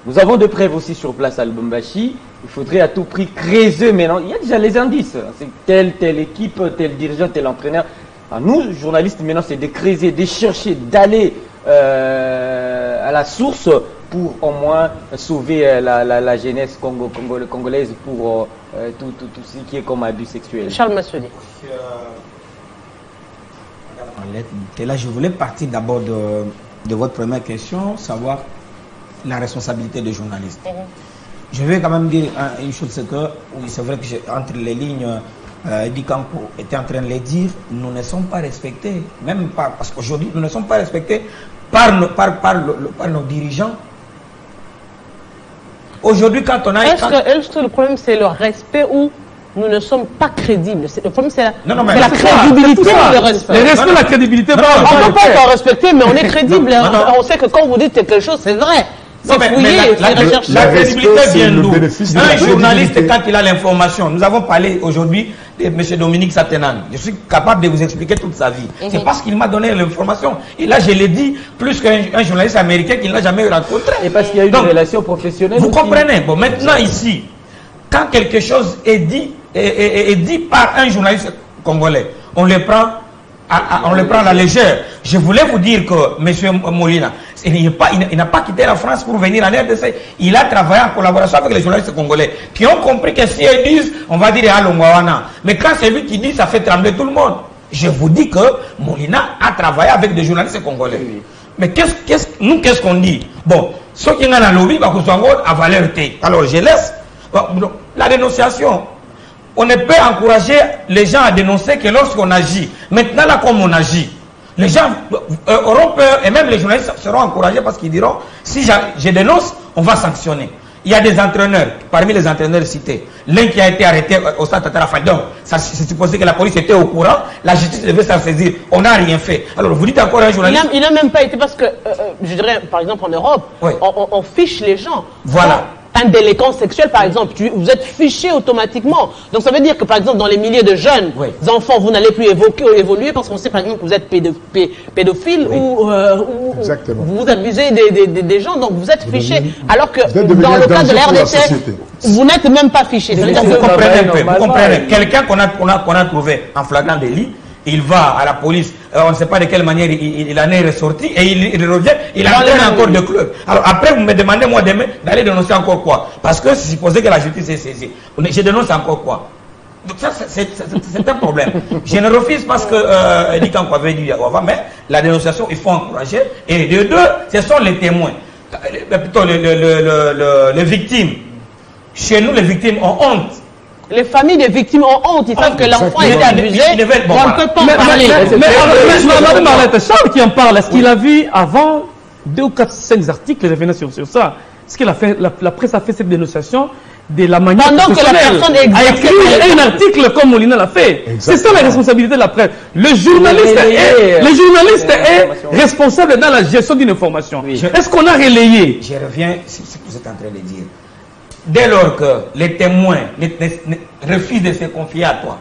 Nous avons des preuves aussi sur place à Lubumbashi. Il faudrait à tout prix creuser maintenant. Il y a déjà les indices. C'est telle équipe, tel dirigeant, tel entraîneur. Alors nous, journalistes, maintenant, c'est de creuser, de chercher, d'aller à la source pour au moins sauver la jeunesse congolaise pour tout ce qui est comme abus sexuel. Charles Massoudi. Là, je voulais partir d'abord de votre première question, savoir la responsabilité des journalistes. Je vais quand même dire une chose, c'est que, oui, c'est vrai que entre les lignes, Eddie Campo était en train de les dire, nous ne sommes pas respectés, même pas, parce qu'aujourd'hui, nous ne sommes pas respectés par nos dirigeants. Aujourd'hui, quand on a... Est-ce que le problème, c'est le respect ou nous ne sommes pas crédibles? Le problème, c'est la crédibilité ou le respect? Le respect, la crédibilité. On ne peut pas être respecté, mais on est crédible. On sait que quand vous dites quelque chose, c'est vrai. La crédibilité vient d'où? Un journaliste, quand il a l'information, nous avons parlé aujourd'hui de M. Dominique Satenan. Je suis capable de vous expliquer toute sa vie. C'est parce qu'il m'a donné l'information. Et là, je l'ai dit, plus qu'un journaliste américain qu'il n'a jamais rencontré. Et parce qu'il y a eu une relation professionnelle. Vous comprenez? Bon, maintenant ici, quand quelque chose est dit par un journaliste congolais, on le prend à la légère. Je voulais vous dire que M. Molina, il n'a pas quitté la France pour venir en RDC. Il a travaillé en collaboration avec les journalistes congolais qui ont compris que si ils disent, on va dire Alongwawana. Mais quand c'est lui qui dit, ça fait trembler tout le monde. Je vous dis que Molina a travaillé avec des journalistes congolais. Oui. Mais qu'est-ce qu'on dit? Bon, ceux qui ont un lobby, à valeur T. Alors je laisse la dénonciation. On ne peut encourager les gens à dénoncer que lorsqu'on agit. Maintenant, là, comme on agit, les gens auront peur et même les journalistes seront encouragés parce qu'ils diront, si je dénonce, on va sanctionner. Il y a des entraîneurs, parmi les entraîneurs cités, l'un qui a été arrêté au stade Tatarafal. Donc, c'est supposé que la police était au courant, la justice devait s'en saisir. On n'a rien fait. Alors, vous dites encore à un journaliste... Il n'a même pas été parce que, je dirais, par exemple, en Europe, oui, on fiche les gens. Voilà. un délinquant sexuel, par exemple, vous êtes fiché automatiquement. Donc ça veut dire que, par exemple, dans les milliers de jeunes enfants, vous n'allez plus évoluer parce qu'on sait, par exemple, que vous êtes pédophile ou vous abusez des gens, donc vous êtes fiché. Alors que dans le cas de l'RDC, vous n'êtes même pas fiché. Vous comprenez, quelqu'un qu'on a trouvé en flagrant délit, il va à la police, on ne sait pas de quelle manière il en est ressorti, et il revient, il entraîne encore de club. Alors après, vous me demandez, moi, demain, d'aller dénoncer encore quoi? Parce que c'est supposé que la justice est saisie. Je dénonce encore quoi? Donc ça, c'est un problème. Je ne refuse pas ce que Edi Kankou avait dit avant, mais la dénonciation, il faut encourager. Et de deux, ce sont les témoins. Plutôt les victimes. Chez nous, les victimes ont honte. Les familles des victimes ont honte, ils savent que l'enfant a été abusé, on ne peut pas en parler. Mais Charles qui en parle, est-ce qu'il a vu avant 2 ou 4, 5 articles revenant sur ça? Est-ce que la presse a fait cette dénonciation de la manière pendant que la personne a écrit un article comme Molina l'a fait? C'est ça la responsabilité de la presse. Le journaliste est responsable dans la gestion d'une information. Est-ce qu'on a relayé? Je reviens sur ce que vous êtes en train de dire. Dès lors que les témoins refusent de se confier à toi,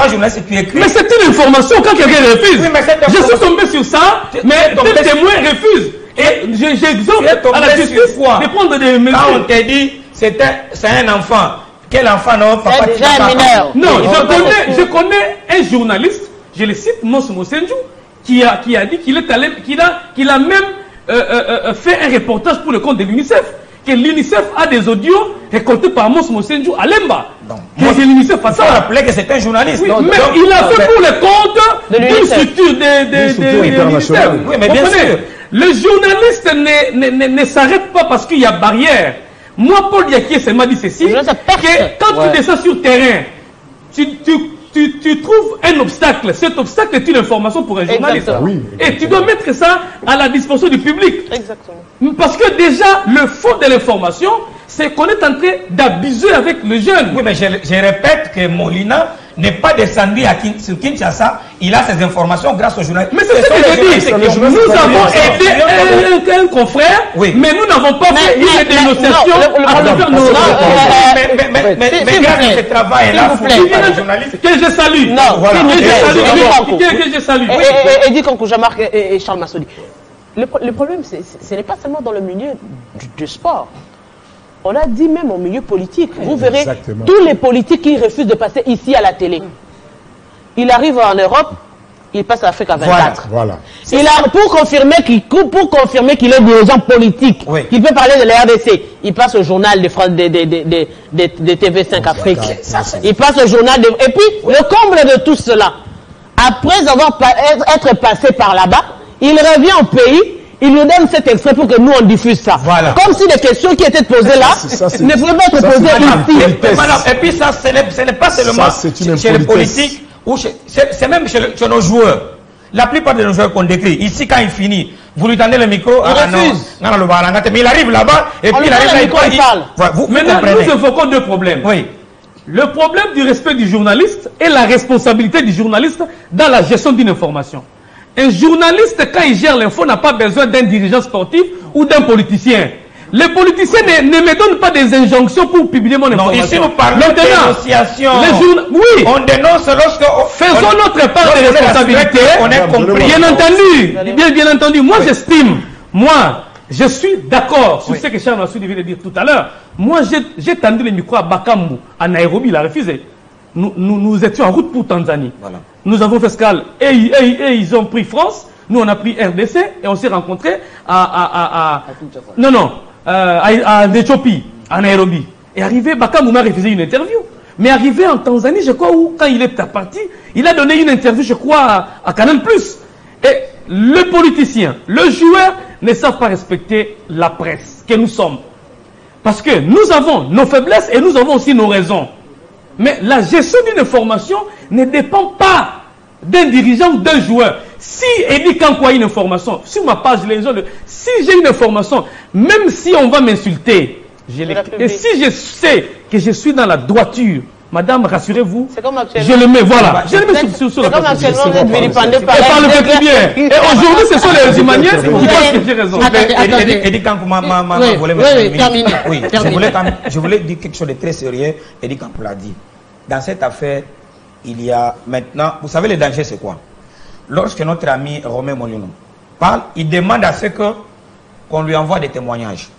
journaliste, tu écris. Mais c'est une information quand quelqu'un refuse. Oui, je suis tombé sur ça, mais les témoins refusent. Et j'exhorte à la justice de prendre des mesures. Quand on t'a dit c'est un enfant, quel enfant non? C'est déjà un mineur. Non, je connais un journaliste, je le cite, Mons Mosenjou, qui a dit qu'il a même fait un reportage pour le compte de l'UNICEF. Que l'UNICEF a des audios récoltés par Mons Mosenjou à Lemba. Que l'UNICEF a ça. Il rappelait que c'est un journaliste. Oui, mais il a fait pour le compte d'une structure de l'UNICEF. Oui, mais bien sûr. Le journaliste ne s'arrête pas parce qu'il y a barrière. Moi, Paul Diakié m'a dit ceci, que quand tu descends sur le terrain, tu trouves un obstacle. Cet obstacle est une information pour un journaliste. Et tu dois mettre ça à la disposition du public. Exactement. Parce que déjà, le fond de l'information, c'est qu'on est en train d'abuser avec le jeune. Oui, mais je répète que Molina n'est pas descendu sur Kinshasa. Il a ses informations grâce au journaliste. Mais c'est ce que je dis. Nous avons aidé un confrère, mais nous n'avons pas fait une dénonciation à travers nos... Mais grâce à ce travail-là, que je salue. Non, que je salue. Edi Kankou, Jean-Marc et Charles Massoudi. Le problème, ce n'est pas seulement dans le milieu du sport. On a dit même au milieu politique. Vous verrez tous les politiques qui refusent de passer ici à la télé. Il arrive en Europe, il passe à Afrique à 24. Voilà. Pour confirmer qu'il est dirigeant politique, qu'il peut parler de la RDC, il passe au journal de TV5 Afrique. Il passe au journal de... Et puis, le comble de tout cela, après être passé par là-bas, il revient au pays, il nous donne cet extrait pour que nous on diffuse ça. Voilà. Comme si les questions qui étaient posées là ne pouvaient pas être posées ici. Et puis ça, ce n'est pas seulement chez les politiques, c'est même chez nos joueurs. La plupart de nos joueurs qu'on décrit, ici quand il finit, vous lui tendez le micro, mais il arrive là-bas, et puis il arrive là, il parle. Maintenant, nous évoquons 2 problèmes. Oui. Le problème du respect du journaliste et la responsabilité du journaliste dans la gestion d'une information. Un journaliste, quand il gère l'info, n'a pas besoin d'un dirigeant sportif ou d'un politicien. Les politiciens ne me donnent pas des injonctions pour publier mon information. Non, ici nous parlons de dénonciation. Oui. On dénonce lorsque... Faisons notre part de responsabilité. On est compris. Bien entendu. Moi, j'estime. Moi, je suis d'accord sur ce que Charles Massoudi vient de dire tout à l'heure. Moi, j'ai tendu le micro à Bakambu, à Nairobi, il a refusé. Nous étions en route pour Tanzanie. Voilà. Nous avons fait escale et ils ont pris France. Nous, on a pris RDC et on s'est rencontrés à Éthiopie, à Nairobi. Et arrivé, Bakambu m'a refusé une interview. Mais arrivé en Tanzanie, je crois, où, quand il est parti, il a donné une interview, je crois, à Canal+. Et le politicien, le joueur ne savent pas respecter la presse que nous sommes. Parce que nous avons nos faiblesses et nous avons aussi nos raisons. Mais la gestion d'une information ne dépend pas d'un dirigeant ou d'un joueur. Si Edi Kankou a une information, sur ma page, si j'ai une information, même si on va m'insulter, et si je sais que je suis dans la droiture Madame, rassurez-vous, C'est comme je actuellement. le mets, voilà. Je le mets sur C'est la comme place publique. actuellement, vous êtes vilipendé par Et par le petit bien. Et aujourd'hui, ce sont les humaniens qui pensent que j'ai raison. Eddie Kankouma je voulais dire quelque chose de très sérieux. Eddie Kankou l'a dit. Dans cette affaire, il y a maintenant, vous savez le danger c'est quoi? Lorsque notre ami Romain Molino parle, il demande à ce qu'on lui envoie des témoignages.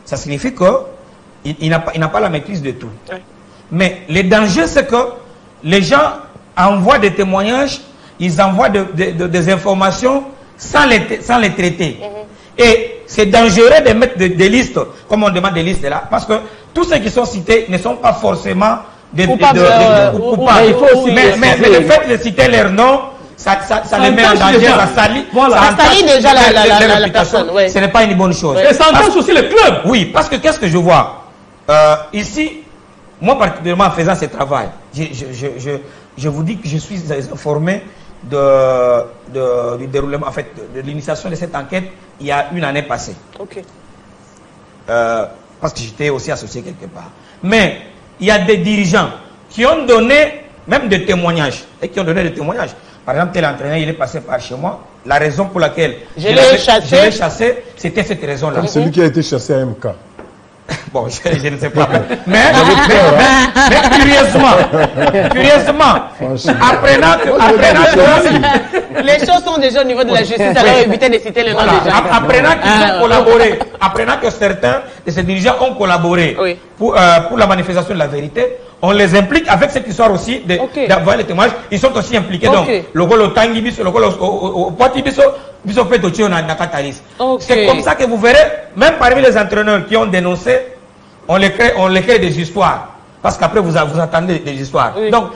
Ça signifie qu'il n'a pas la maîtrise de tout. Mais le danger, c'est que les gens envoient des témoignages, ils envoient des informations sans les traiter. Et c'est dangereux de mettre des listes, comme on demande des listes là, parce que tous ceux qui sont cités ne sont pas forcément des coupables. Mais le fait de citer leur nom, ça les met en danger, ça salit déjà la réputation. Ce n'est pas une bonne chose. Et ça entache aussi le club. Oui, parce que qu'est-ce que je vois ici, moi particulièrement en faisant ce travail, je vous dis que je suis informé du déroulement, en fait, de l'initiation de cette enquête il y a une année passée. Ok. Parce que j'étais aussi associé quelque part. Mais il y a des dirigeants qui ont donné même des témoignages. Et qui ont donné des témoignages. Par exemple, tel entraîneur, il est passé par chez moi. La raison pour laquelle je l'ai chassé, c'était cette raison-là. Celui qui a été chassé à MK. Bon, je ne sais pas. Mais curieusement, apprenant que les choses sont déjà au niveau de la justice, alors évitez de citer le nom des gens. Apprenant qu'ils ont collaboré, apprenant que certains de ces dirigeants ont collaboré pour la manifestation de la vérité, on les implique avec cette histoire aussi d'avoir les témoignages. Ils sont aussi impliqués. Donc, le rôle au Tanguy Biso, le rôle au Poiti Biso, Biso fait au Tio Nakatalis. C'est comme ça que vous verrez, même parmi les entraîneurs qui ont dénoncé, on les crée des histoires. Parce qu'après, vous attendez des histoires. Donc,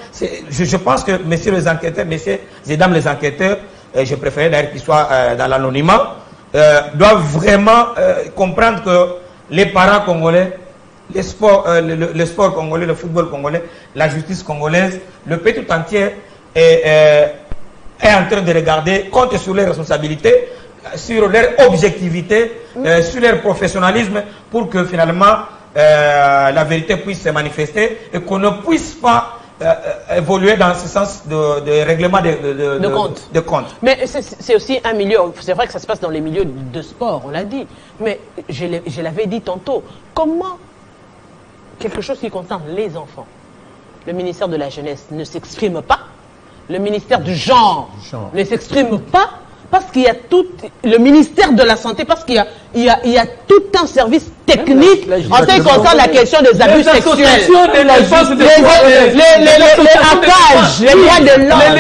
je pense que messieurs les enquêteurs, messieurs et dames les enquêteurs, je préférais d'ailleurs qu'ils soient dans l'anonymat, doivent vraiment comprendre que les parents congolais, le sport congolais, le football congolais, la justice congolaise, le pays tout entier est en train de regarder, compte sur leurs responsabilités, sur leur objectivité, sur leur professionnalisme, pour que finalement la vérité puisse se manifester et qu'on ne puisse pas évoluer dans ce sens de règlement de compte. Mais c'est aussi un milieu, c'est vrai que ça se passe dans les milieux de sport, on l'a dit, mais je l'avais dit tantôt, comment quelque chose qui concerne les enfants, le ministère de la Jeunesse ne s'exprime pas, le ministère du genre ne s'exprime pas, parce qu'il y a tout, le ministère de la Santé, parce qu'il y a tout un service technique en ce qui concerne la question des abus sexuels. Les hackages, les droits de l'homme.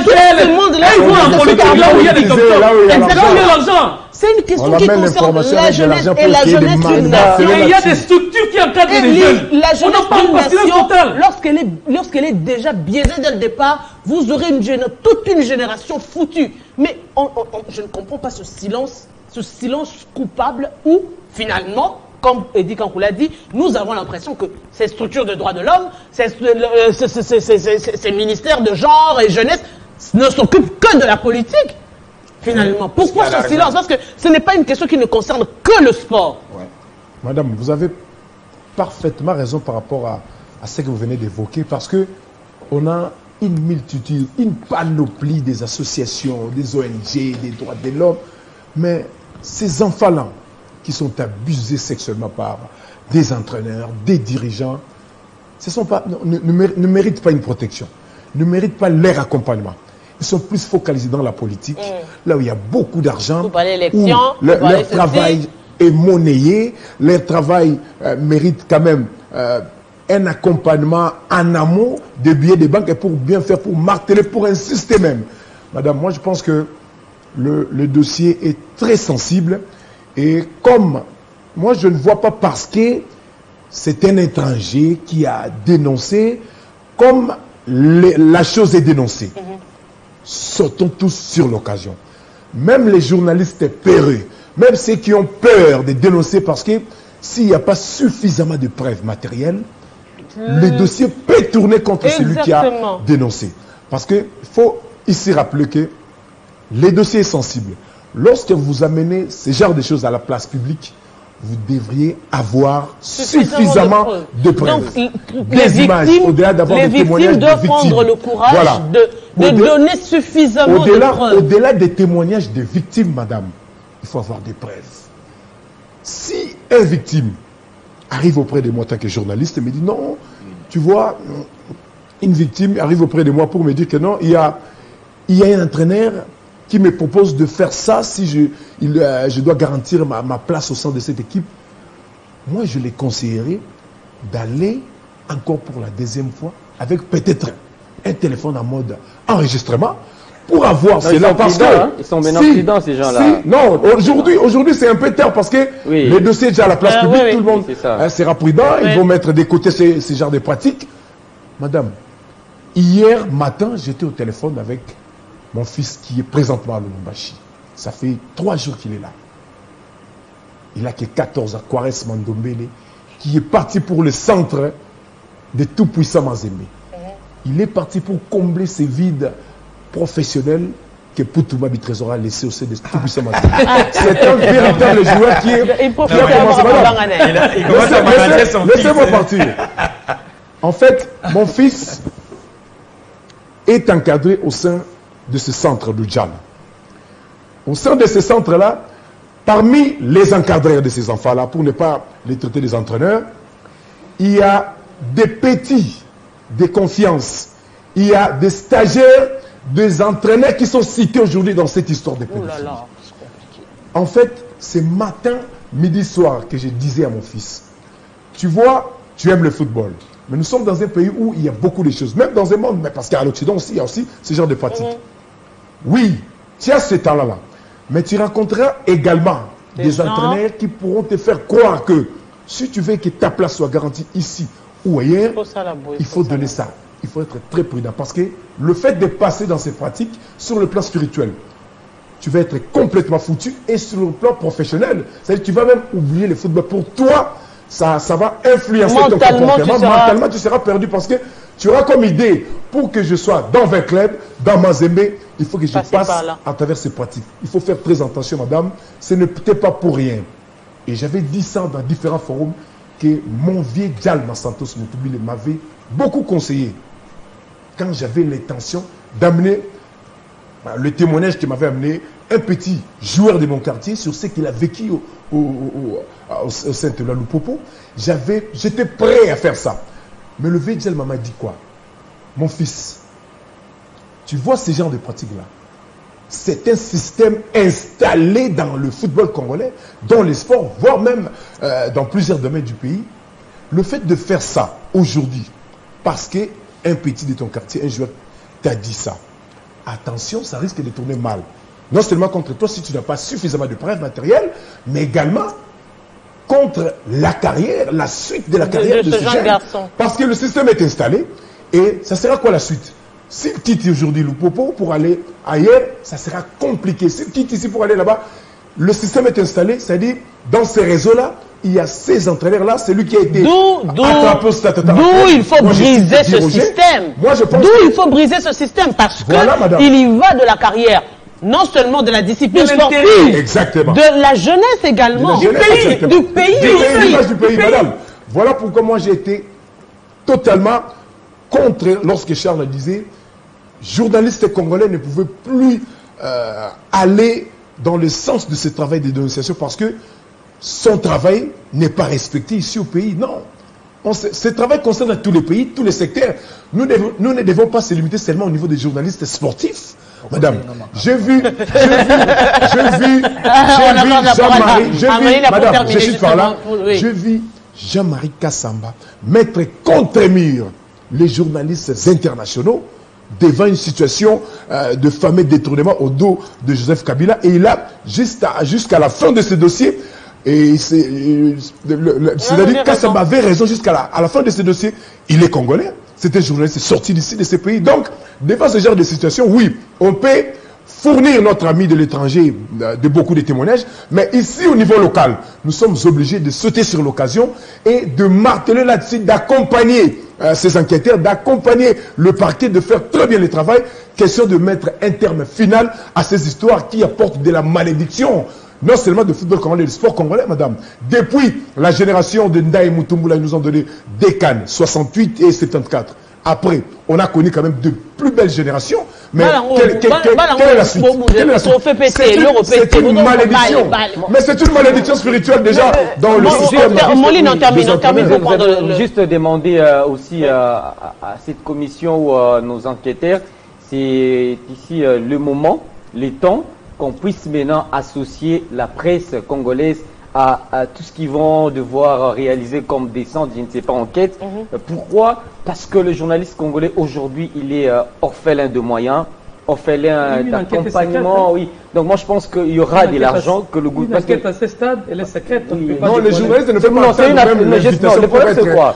Tout le monde là, ils vont en politique, là où il y a des docteurs. C'est une question qui concerne la jeunesse et la jeunesse d'une nation. Il y a des structures qui encadrent les jeunes. La jeunesse d'une nation, lorsqu'elle est déjà biaisée dès le départ, vous aurez toute une génération foutue. Mais je ne comprends pas ce silence coupable où, finalement, comme Eddie Kankou l'a dit, nous avons l'impression que ces structures de droits de l'homme, ces ministères de genre et jeunesse ne s'occupent que de la politique. Finalement. Pourquoi ce silence? Parce que ce n'est pas une question qui ne concerne que le sport. Madame, vous avez parfaitement raison par rapport à ce que vous venez d'évoquer, parce que on a une multitude, une panoplie des associations, des ONG, des droits de l'homme, mais ces enfants-là qui sont abusés sexuellement par des entraîneurs, des dirigeants, ne méritent pas une protection, ne méritent pas leur accompagnement. Ils sont plus focalisés dans la politique, là où il y a beaucoup d'argent, où leur travail est monnayé, leur travail mérite quand même un accompagnement en amont des billets de banque et pour bien faire, pour marteler, pour insister même. Madame, moi je pense que le dossier est très sensible et comme moi je ne vois pas parce que c'est un étranger qui a dénoncé, comme la chose est dénoncée. Sautons tous sur l'occasion. Même les journalistes peureux, même ceux qui ont peur de dénoncer parce que s'il n'y a pas suffisamment de preuves matérielles, le dossier peut tourner contre celui qui a dénoncé. Parce qu'il faut ici rappeler que les dossiers sont sensibles. Lorsque vous amenez ce genre de choses à la place publique, vous devriez avoir suffisamment de preuves. Donc, des images, au-delà d'avoir des témoignages de victimes. Les victimes doivent prendre le courage de donner suffisamment de preuves. Au-delà des témoignages des victimes, madame, il faut avoir des preuves. Si un victime arrive auprès de moi en tant que journaliste et me dit non, tu vois, une victime arrive auprès de moi pour me dire que non, il y a un entraîneur qui me propose de faire ça si je dois garantir ma place au sein de cette équipe. Moi, je les conseillerais d'aller encore pour la deuxième fois avec peut-être un téléphone en mode enregistrement pour avoir cela. Parce que ils sont maintenant prudents, ces gens-là. Non, aujourd'hui c'est un peu tard parce que les dossiers déjà à la place publique, tout le monde sera prudent, ils vont mettre de côté ces genres de pratiques. Madame, hier matin, j'étais au téléphone avec mon fils qui est présentement à Lubumbashi. Ça fait 3 jours qu'il est là. Il a que 14 ans, Quares Mandombele, qui est parti pour le centre de tout-puissant Mazembe. Il est parti pour combler ces vides professionnels que Poutouma Bitrésor a laissé au sein de tout-puissant Mazembe. C'est un véritable joueur qui est... Il profite d'avoir Laissez-moi partir. En fait, mon fils est encadré au sein de ce centre de Djan. Au sein de ce centre-là, parmi les encadreurs de ces enfants-là, pour ne pas les traiter des entraîneurs, il y a des petits de confiance, il y a des stagiaires, des entraîneurs qui sont cités aujourd'hui dans cette histoire de pédophilie. En fait, c'est matin, midi, soir que je disais à mon fils, tu vois, tu aimes le football, mais nous sommes dans un pays où il y a beaucoup de choses, même dans un monde, mais parce qu'à l'Occident aussi, il y a aussi ce genre de pratiques. Oui, tu as ce talent-là, mais tu rencontreras également des entraîneurs qui pourront te faire croire que si tu veux que ta place soit garantie ici ou ailleurs, il faut donner ça. Il faut être très prudent parce que le fait de passer dans ces pratiques sur le plan spirituel, tu vas être complètement foutu et sur le plan professionnel, c'est-à-dire que tu vas même oublier le football. Pour toi, ça va influencer ton comportement. Mentalement, tu seras perdu parce que tu auras comme idée, pour que je sois dans 20 clubs, dans Mazembe, il faut que je passe à travers ces pratiques. Il faut faire très attention, madame. Ce n'était pas pour rien. Et j'avais dit ça dans différents forums que mon vieux Djalma Santos Moutoubi m'avait beaucoup conseillé quand j'avais l'intention d'amener le témoignage qui m'avait amené un petit joueur de mon quartier sur ce qu'il a vécu au sein de la Lupopo. J'étais prêt à faire ça. Mais le vieux Djalma m'a dit quoi? Mon fils, tu vois ces genres de pratiques-là, c'est un système installé dans le football congolais, dans les sports, voire même dans plusieurs domaines du pays. Le fait de faire ça aujourd'hui, parce qu'un petit de ton quartier, un joueur t'a dit ça, attention, ça risque de tourner mal. Non seulement contre toi si tu n'as pas suffisamment de preuves matérielles, mais également contre la carrière, la suite de la carrière de ce jeune garçon. Parce que le système est installé et ça sera quoi la suite? S'il quitte aujourd'hui Lupopo pour aller ailleurs, ça sera compliqué. S'il quitte ici pour aller là-bas, le système est installé, c'est-à-dire dans ces réseaux-là, il y a ces entraîneurs-là, c'est lui qui a été attrapé au stade. D'où il faut briser ce système. D'où il faut briser ce système parce qu'il y va de la carrière. Non seulement de la discipline sportive, de la jeunesse également, du pays, madame. Voilà pourquoi moi j'ai été totalement contre lorsque Charles disait journalistes congolais ne pouvaient plus aller dans le sens de ce travail de dénonciation parce que son travail n'est pas respecté ici au pays. Non. Ce travail concerne tous les pays, tous les secteurs. Nous ne devons pas se limiter seulement au niveau des journalistes sportifs. Madame, j'ai vu Jean-Marie Kassamba mettre contre mur les journalistes internationaux devant une situation de fameux détournement au dos de Joseph Kabila. Et il a, jusqu'à la fin de ce dossier, c'est-à-dire Kassamba avait raison jusqu'à la fin de ce dossier, il est congolais. C'était journaliste sorti d'ici, de ces pays. Donc, devant ce genre de situation, oui, on peut fournir notre ami de l'étranger de beaucoup de témoignages, mais ici, au niveau local, nous sommes obligés de sauter sur l'occasion et de marteler là-dessus, d'accompagner ces enquêteurs, d'accompagner le parquet, de faire très bien le travail, question de mettre un terme final à ces histoires qui apportent de la malédiction non seulement de football congolais, du sport congolais, madame. Depuis la génération de Ndaye Mutumbula, ils nous ont donné des cannes, 68 et 74. Après, on a connu quand même de plus belles générations. Mais quelle est la suite? C'est une malédiction. Mais c'est une malédiction spirituelle déjà dans le système. Juste demander aussi à cette commission ou nos enquêteurs, c'est ici le moment, le temps qu'on puisse maintenant associer la presse congolaise à tout ce qu'ils vont devoir réaliser comme descente, je ne sais pas, enquête. Pourquoi? Parce que le journaliste congolais aujourd'hui, il est orphelin de moyens, orphelin d'accompagnement. Oui. Donc moi je pense qu'il y aura de l'argent que le gouvernement... L'enquête à ce stade, elle est secrète. Non, les journalistes ne font pas c'est le problème c'est quoi?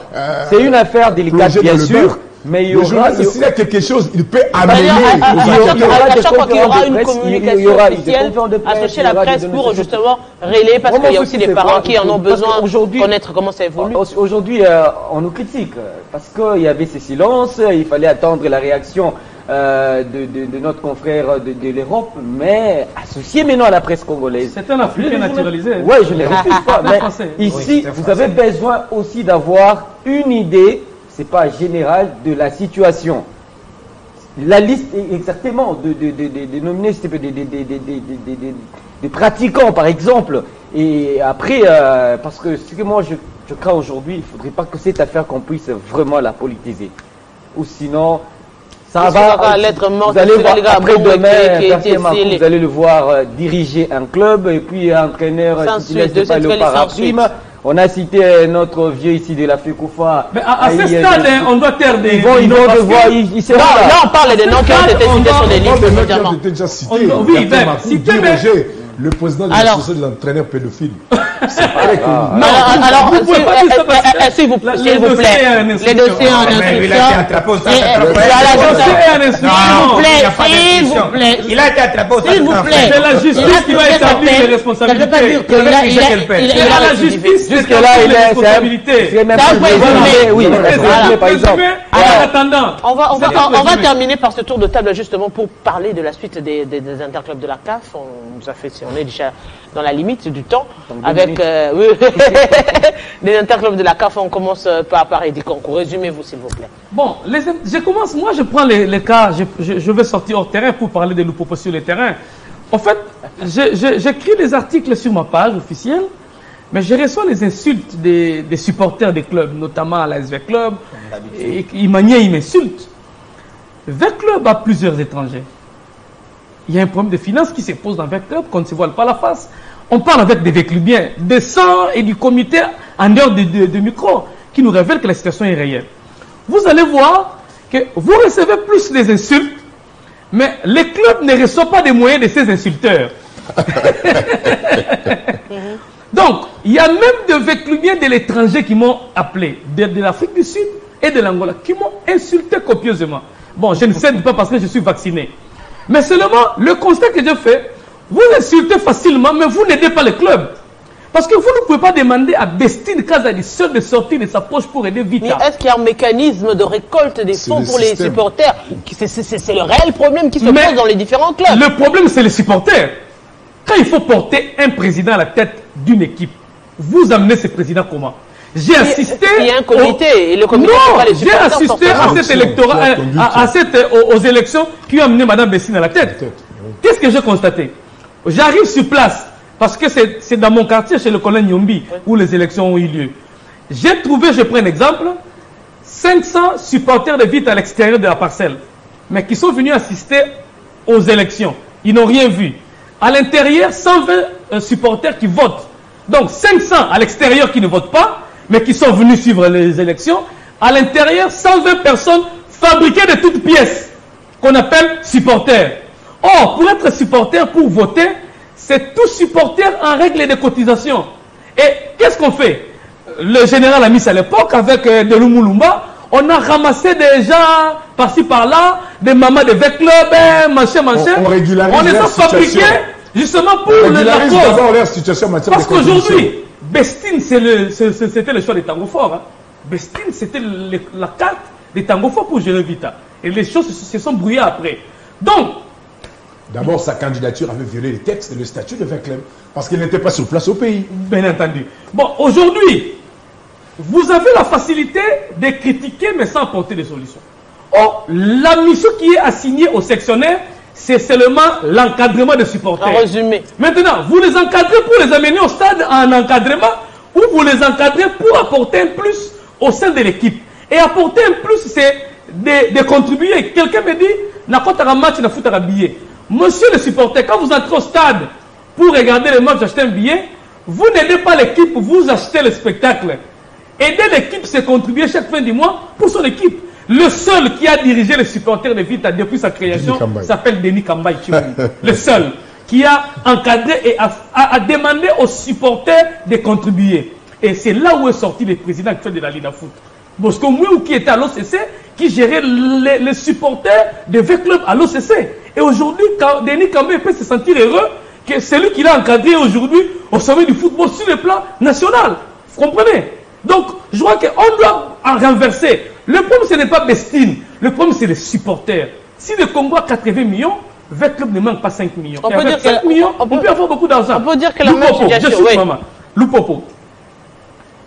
C'est une affaire délicate bien sûr. Mais il y aura, s'il y a quelque chose, il peut amener. À chaque fois qu'il y aura une communication officielle associée à la presse pour justement relayer, parce qu'il y a aussi des parents qui en ont besoin de connaître comment ça évolue. Aujourd'hui, on nous critique parce qu'il y avait ces silences, il fallait attendre la réaction de notre confrère de l'Europe, mais associé maintenant à la presse congolaise. C'est un Africain naturalisé. Oui, je ne le refuse pas. Mais ici, vous avez besoin aussi d'avoir une idée. C'est pas général de la situation. La liste exactement de nominés, des pratiquants par exemple. Et après, parce que ce que moi je crains aujourd'hui, il ne faudrait pas que cette affaire qu'on puisse vraiment la politiser. Ou sinon, ça va. Vous allez voir après demain, vous allez le voir diriger un club et puis entraîneur le paraprime. On a cité notre vieux ici de la FECOFA. Mais à ce stade, on doit taire des ils vont devoir. Là, on parle des noms qui ont été cités sur des listes, évidemment. Déjà cité. Oui, diriger le président de l'association des entraîneurs pédophiles. C'est pareil que alors, s'il vous plaît, les dossiers en instruction. S'il vous plaît. Il a été attrapé au s'il vous plaît. C'est la justice qui va établir les responsabilités. Ça ne veut pas dire qu'il y a la justice jusque-là, il est responsabilité. Oui, par exemple. En attendant, on va terminer par ce tour de table justement pour parler de la suite des interclubs de la CAF. On est déjà dans la limite du temps avec les interclubs de la CAF. On commence par Eddie Concours. Résumez-vous s'il vous plaît. Bon, je commence. Moi, je prends les cas. Je vais sortir hors terrain pour parler de l'Upopo sur le terrain. En fait, j'écris des articles sur ma page officielle, mais je reçois les insultes des supporters des clubs, notamment à l'ASV Club. Et ils m'insultent. VEC Club a plusieurs étrangers. Il y a un problème de finances qui se pose dans VEC Club, qu'on ne se voile pas la face. On parle avec des VEClubiens, des centres et du comité en dehors de micro, qui nous révèlent que la situation est réelle. Vous allez voir que vous recevez plus des insultes, mais les clubs ne reçoivent pas des moyens de ces insulteurs. Donc, il y a même des VEClubiens de l'étranger qui m'ont appelé, de l'Afrique du Sud et de l'Angola, qui m'ont insulté copieusement. Bon, je ne cède pas parce que je suis vacciné. Mais seulement, le constat que j'ai fait, vous insultez facilement, mais vous n'aidez pas le club. Parce que vous ne pouvez pas demander à Bestine Kazadi seul de sortir de sa poche pour aider Vita. Mais est-ce qu'il y a un mécanisme de récolte des fonds pour les supporters? C'est le réel problème qui se pose dans les différents clubs. Le problème, c'est les supporters. Quand il faut porter un président à la tête d'une équipe, vous amenez ce président comment? J'ai assisté. Il y a un comité et le comité. Non, j'ai assisté à cet électorat, aux élections qui ont amené Mme Bessine à la tête. Qu'est-ce que j'ai constaté? J'arrive sur place parce que c'est dans mon quartier chez le colonel Nyombi où les élections ont eu lieu. J'ai trouvé, je prends un exemple, 500 supporters de Vite à l'extérieur de la parcelle, mais qui sont venus assister aux élections. Ils n'ont rien vu. À l'intérieur, 120 supporters qui votent. Donc 500 à l'extérieur qui ne votent pas, mais qui sont venus suivre les élections. À l'intérieur, 120 personnes fabriquées de toutes pièces, qu'on appelle supporters. Or, pour être supporter, pour voter, c'est tout supporter en règle de cotisation. Et qu'est-ce qu'on fait? Le général Amis à l'époque, avec Delumou Lumba, on a ramassé des gens par-ci par-là, des mamans de VEC Club, machin. On les a fabriqués justement pour la cause. Parce qu'aujourd'hui, Bestine, c'était le choix des Tango Forts. Hein. Bestine, c'était la carte des Tango Forts pour gérer Vita. Et les choses se sont brouillées après. Donc, D'abord, sa candidature avait violé les textes et le statut de Veclem, parce qu'il n'était pas sur place au pays. Bien entendu. Bon, aujourd'hui, vous avez la facilité de critiquer, mais sans apporter des solutions. Or, la mission qui est assignée aux sectionnaires, c'est seulement l'encadrement des supporters. En résumé. Maintenant, vous les encadrez pour les amener au stade en encadrement, ou vous les encadrez pour apporter un plus au sein de l'équipe. Et apporter un plus, c'est de contribuer. Quelqu'un me dit, n'a pas un match, n'a pas un billet. Monsieur le supporter, quand vous entrez au stade pour regarder le match, acheter un billet, vous n'aidez pas l'équipe, vous achetez le spectacle. Aider l'équipe, c'est contribuer chaque fin du mois pour son équipe. Le seul qui a dirigé les supporters de Vita depuis sa création s'appelle Denis Kambaï. Le seul qui a encadré et a demandé aux supporters de contribuer. Et c'est là où est sorti le président actuel de la Ligue de foot. Bosco Mouéou, qui était à l'OCC, qui gérait les supporters de V-Club à l'OCC. Et aujourd'hui, Denis Kambaï peut se sentir heureux que c'est lui qui l'a encadré aujourd'hui au sommet du football sur le plan national. Vous comprenez? Donc, je crois qu'on doit en renverser. Le problème, ce n'est pas Bestine. Le problème, c'est les supporters. Si le Congo a 80 millions, V-Club ne manque pas 5 millions. On peut dire 5 millions, on peut avoir beaucoup d'argent. On peut dire que la même situation, oui. Loupopo.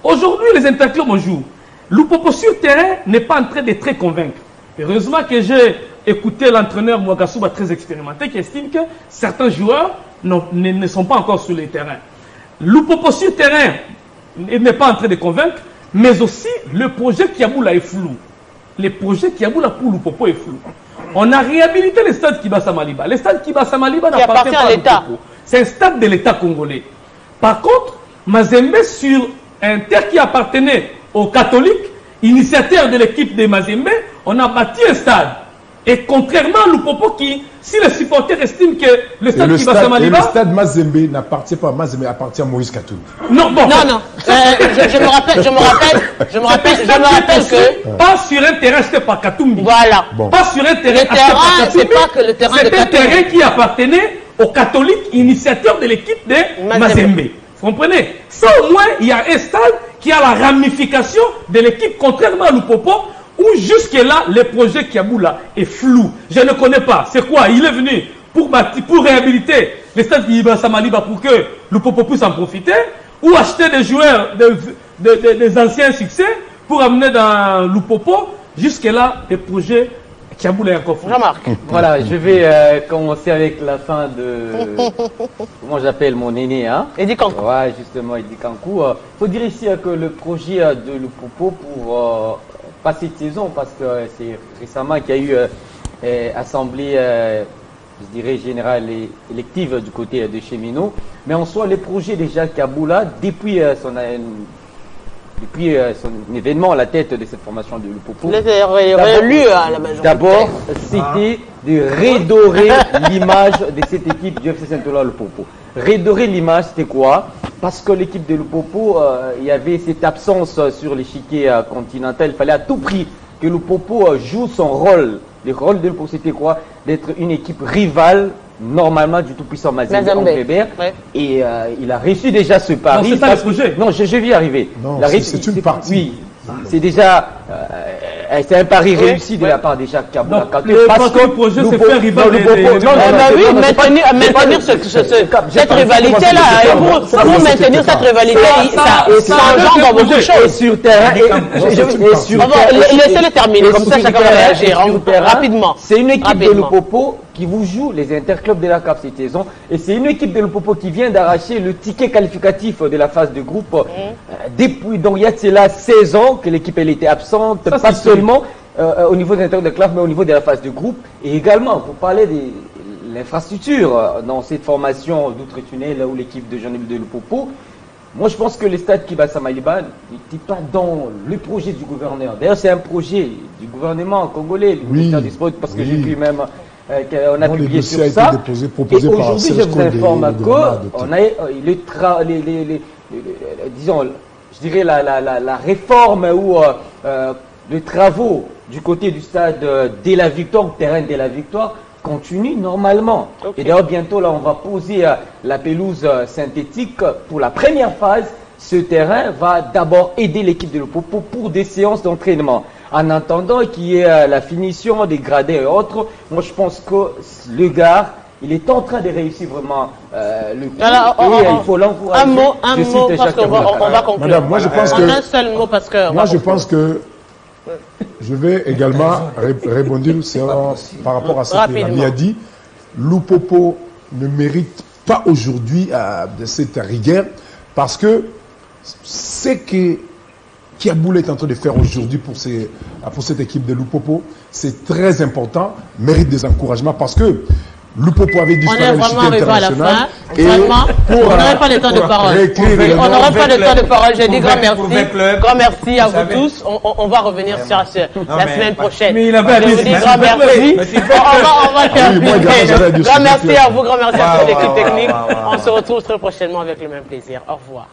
Aujourd'hui, les interclubs, on joue. Loupopo sur terrain n'est pas en train de très convaincre. Heureusement que j'ai écouté l'entraîneur Mouagassouba très expérimenté qui estime que certains joueurs ne sont pas encore sur les terrains. Loupopo sur terrain n'est pas en train de convaincre, mais aussi le projet Kiaboula est flou. Le projet Kiaboula pour Loupopo est flou. On a réhabilité le stade Kibasa Maliba. Le stade Kibasa Maliba n'appartient pas à l'État. C'est un stade de l'État congolais. Par contre, Mazembe, sur un terre qui appartenait aux catholiques, initiateur de l'équipe de Mazembe, on a bâti un stade. Et contrairement à Loupopo qui, si les supporters estiment que le stade Kibasa Maliba... le stade Mazembe n'appartient pas à Mazembe, appartient à Moïse Katou. Non, bon. Non. Je me rappelle que... Pas sur un terrain acheté par Katumbi. Voilà. Bon. Pas sur un terrain acheté par Katumbi. C'est pas que le terrain de C'est un Katumbi. terrain qui appartenait aux catholiques initiateurs de l'équipe de Mazembe. Vous comprenez? Ça au moins, il y a un stade qui a la ramification de l'équipe, contrairement à Loupopo, où jusque-là, le projet Kiaboula est flou. Je ne connais pas. C'est quoi? Il est venu pour réhabiliter le stade Kibasa Maliba pour que Loupopo puisse en profiter, ou acheter des joueurs des anciens succès pour amener dans Loupopo. Jusque-là, le projet Kiaboula est encore flou. Jean-Marc. Voilà, je vais commencer avec la fin de... Comment j'appelle mon aîné, hein? Eddie Kankou. Ouais, justement, Eddie Kankou. Il faut dire ici que le projet de Loupopo pour... pas cette saison, parce que c'est récemment qu'il y a eu assemblée, je dirais, générale et élective du côté de Cheminot. Mais en soi, les projets déjà Kiaboula, depuis son événement à la tête de cette formation de Loupopo. D'abord, c'était de redorer l'image de cette équipe du FC Saint-Ola Loupopo. Redorer l'image, c'était quoi? Parce que l'équipe de Loupopo, il y avait cette absence sur l'échiquier continental. Il fallait à tout prix que Loupopo joue son rôle. Le rôle de Loupopo, c'était quoi? D'être une équipe rivale, normalement, du tout-puissant Mazembe en Weber. Ouais. Et il a réussi déjà ce pari. Non, c'est ça le projet. Non, je vais y arriver. Non, c'est une partie. Oui, c'est déjà... c'est un pari réussi de la part de Jacques Kiaboula. Parce que le projet, c'est faire rival. Maintenir cette rivalité-là. Pour maintenir cette rivalité, ça engendre beaucoup de choses. Et sur terrain... Laissez-le terminer, comme ça chacun va réagir rapidement. C'est une équipe de Loupopo qui vous joue les interclubs de la CAF cette saison. Et c'est une équipe de Loupopo qui vient d'arracher le ticket qualificatif de la phase de groupe. Depuis, donc il y a cela 16 ans que l'équipe elle était absente, ça, pas seulement au niveau des interclubs de la CAF, mais au niveau de la phase de groupe. Et également, pour parler de l'infrastructure dans cette formation d'outre-tunnel où l'équipe de Jean-Yves de Loupopo, moi je pense que le stade Kibasa Maliba n'était pas dans le projet du gouverneur. D'ailleurs, c'est un projet du gouvernement congolais, le ministère du Sport, parce que j'ai pu même... on a publié sur ça. Et aujourd'hui, je vous informe qu'on a disons, je dirais la réforme ou les travaux du côté du stade de la Victoire, terrain de la Victoire, continue normalement. Okay. Et d'ailleurs, bientôt, là, on va poser la pelouse synthétique pour la première phase. Ce terrain va d'abord aider l'équipe de Loupopo pour des séances d'entraînement. En attendant qu'il y ait la finition des gradés et autres, moi je pense que le gars, il est en train de réussir vraiment le coup. Alors, et il faut l'encourager. Un mot, parce qu'on va conclure. Madame, moi je pense que... un seul mot parce que... Moi je pense que... Je vais également rebondir par rapport à ce que Rami a dit. Lupopo ne mérite pas aujourd'hui de cette rigueur parce que ce que Kiaboulé est en train de faire aujourd'hui pour cette équipe de Lupopo, c'est très important, mérite des encouragements parce que Lupopo avait dit on est vraiment arrivé à la fin. Vraiment, on n'aurait pas le temps de parole. On n'aurait pas le temps de parole. Je dis grand merci. Grand merci à vous tous. On va revenir sur la semaine prochaine. Mais il a pas dit. Je vous dis grand merci. On va terminer. Grand merci à vous. Grand merci à toute l'équipe technique. On se retrouve très prochainement avec le même plaisir. Au revoir.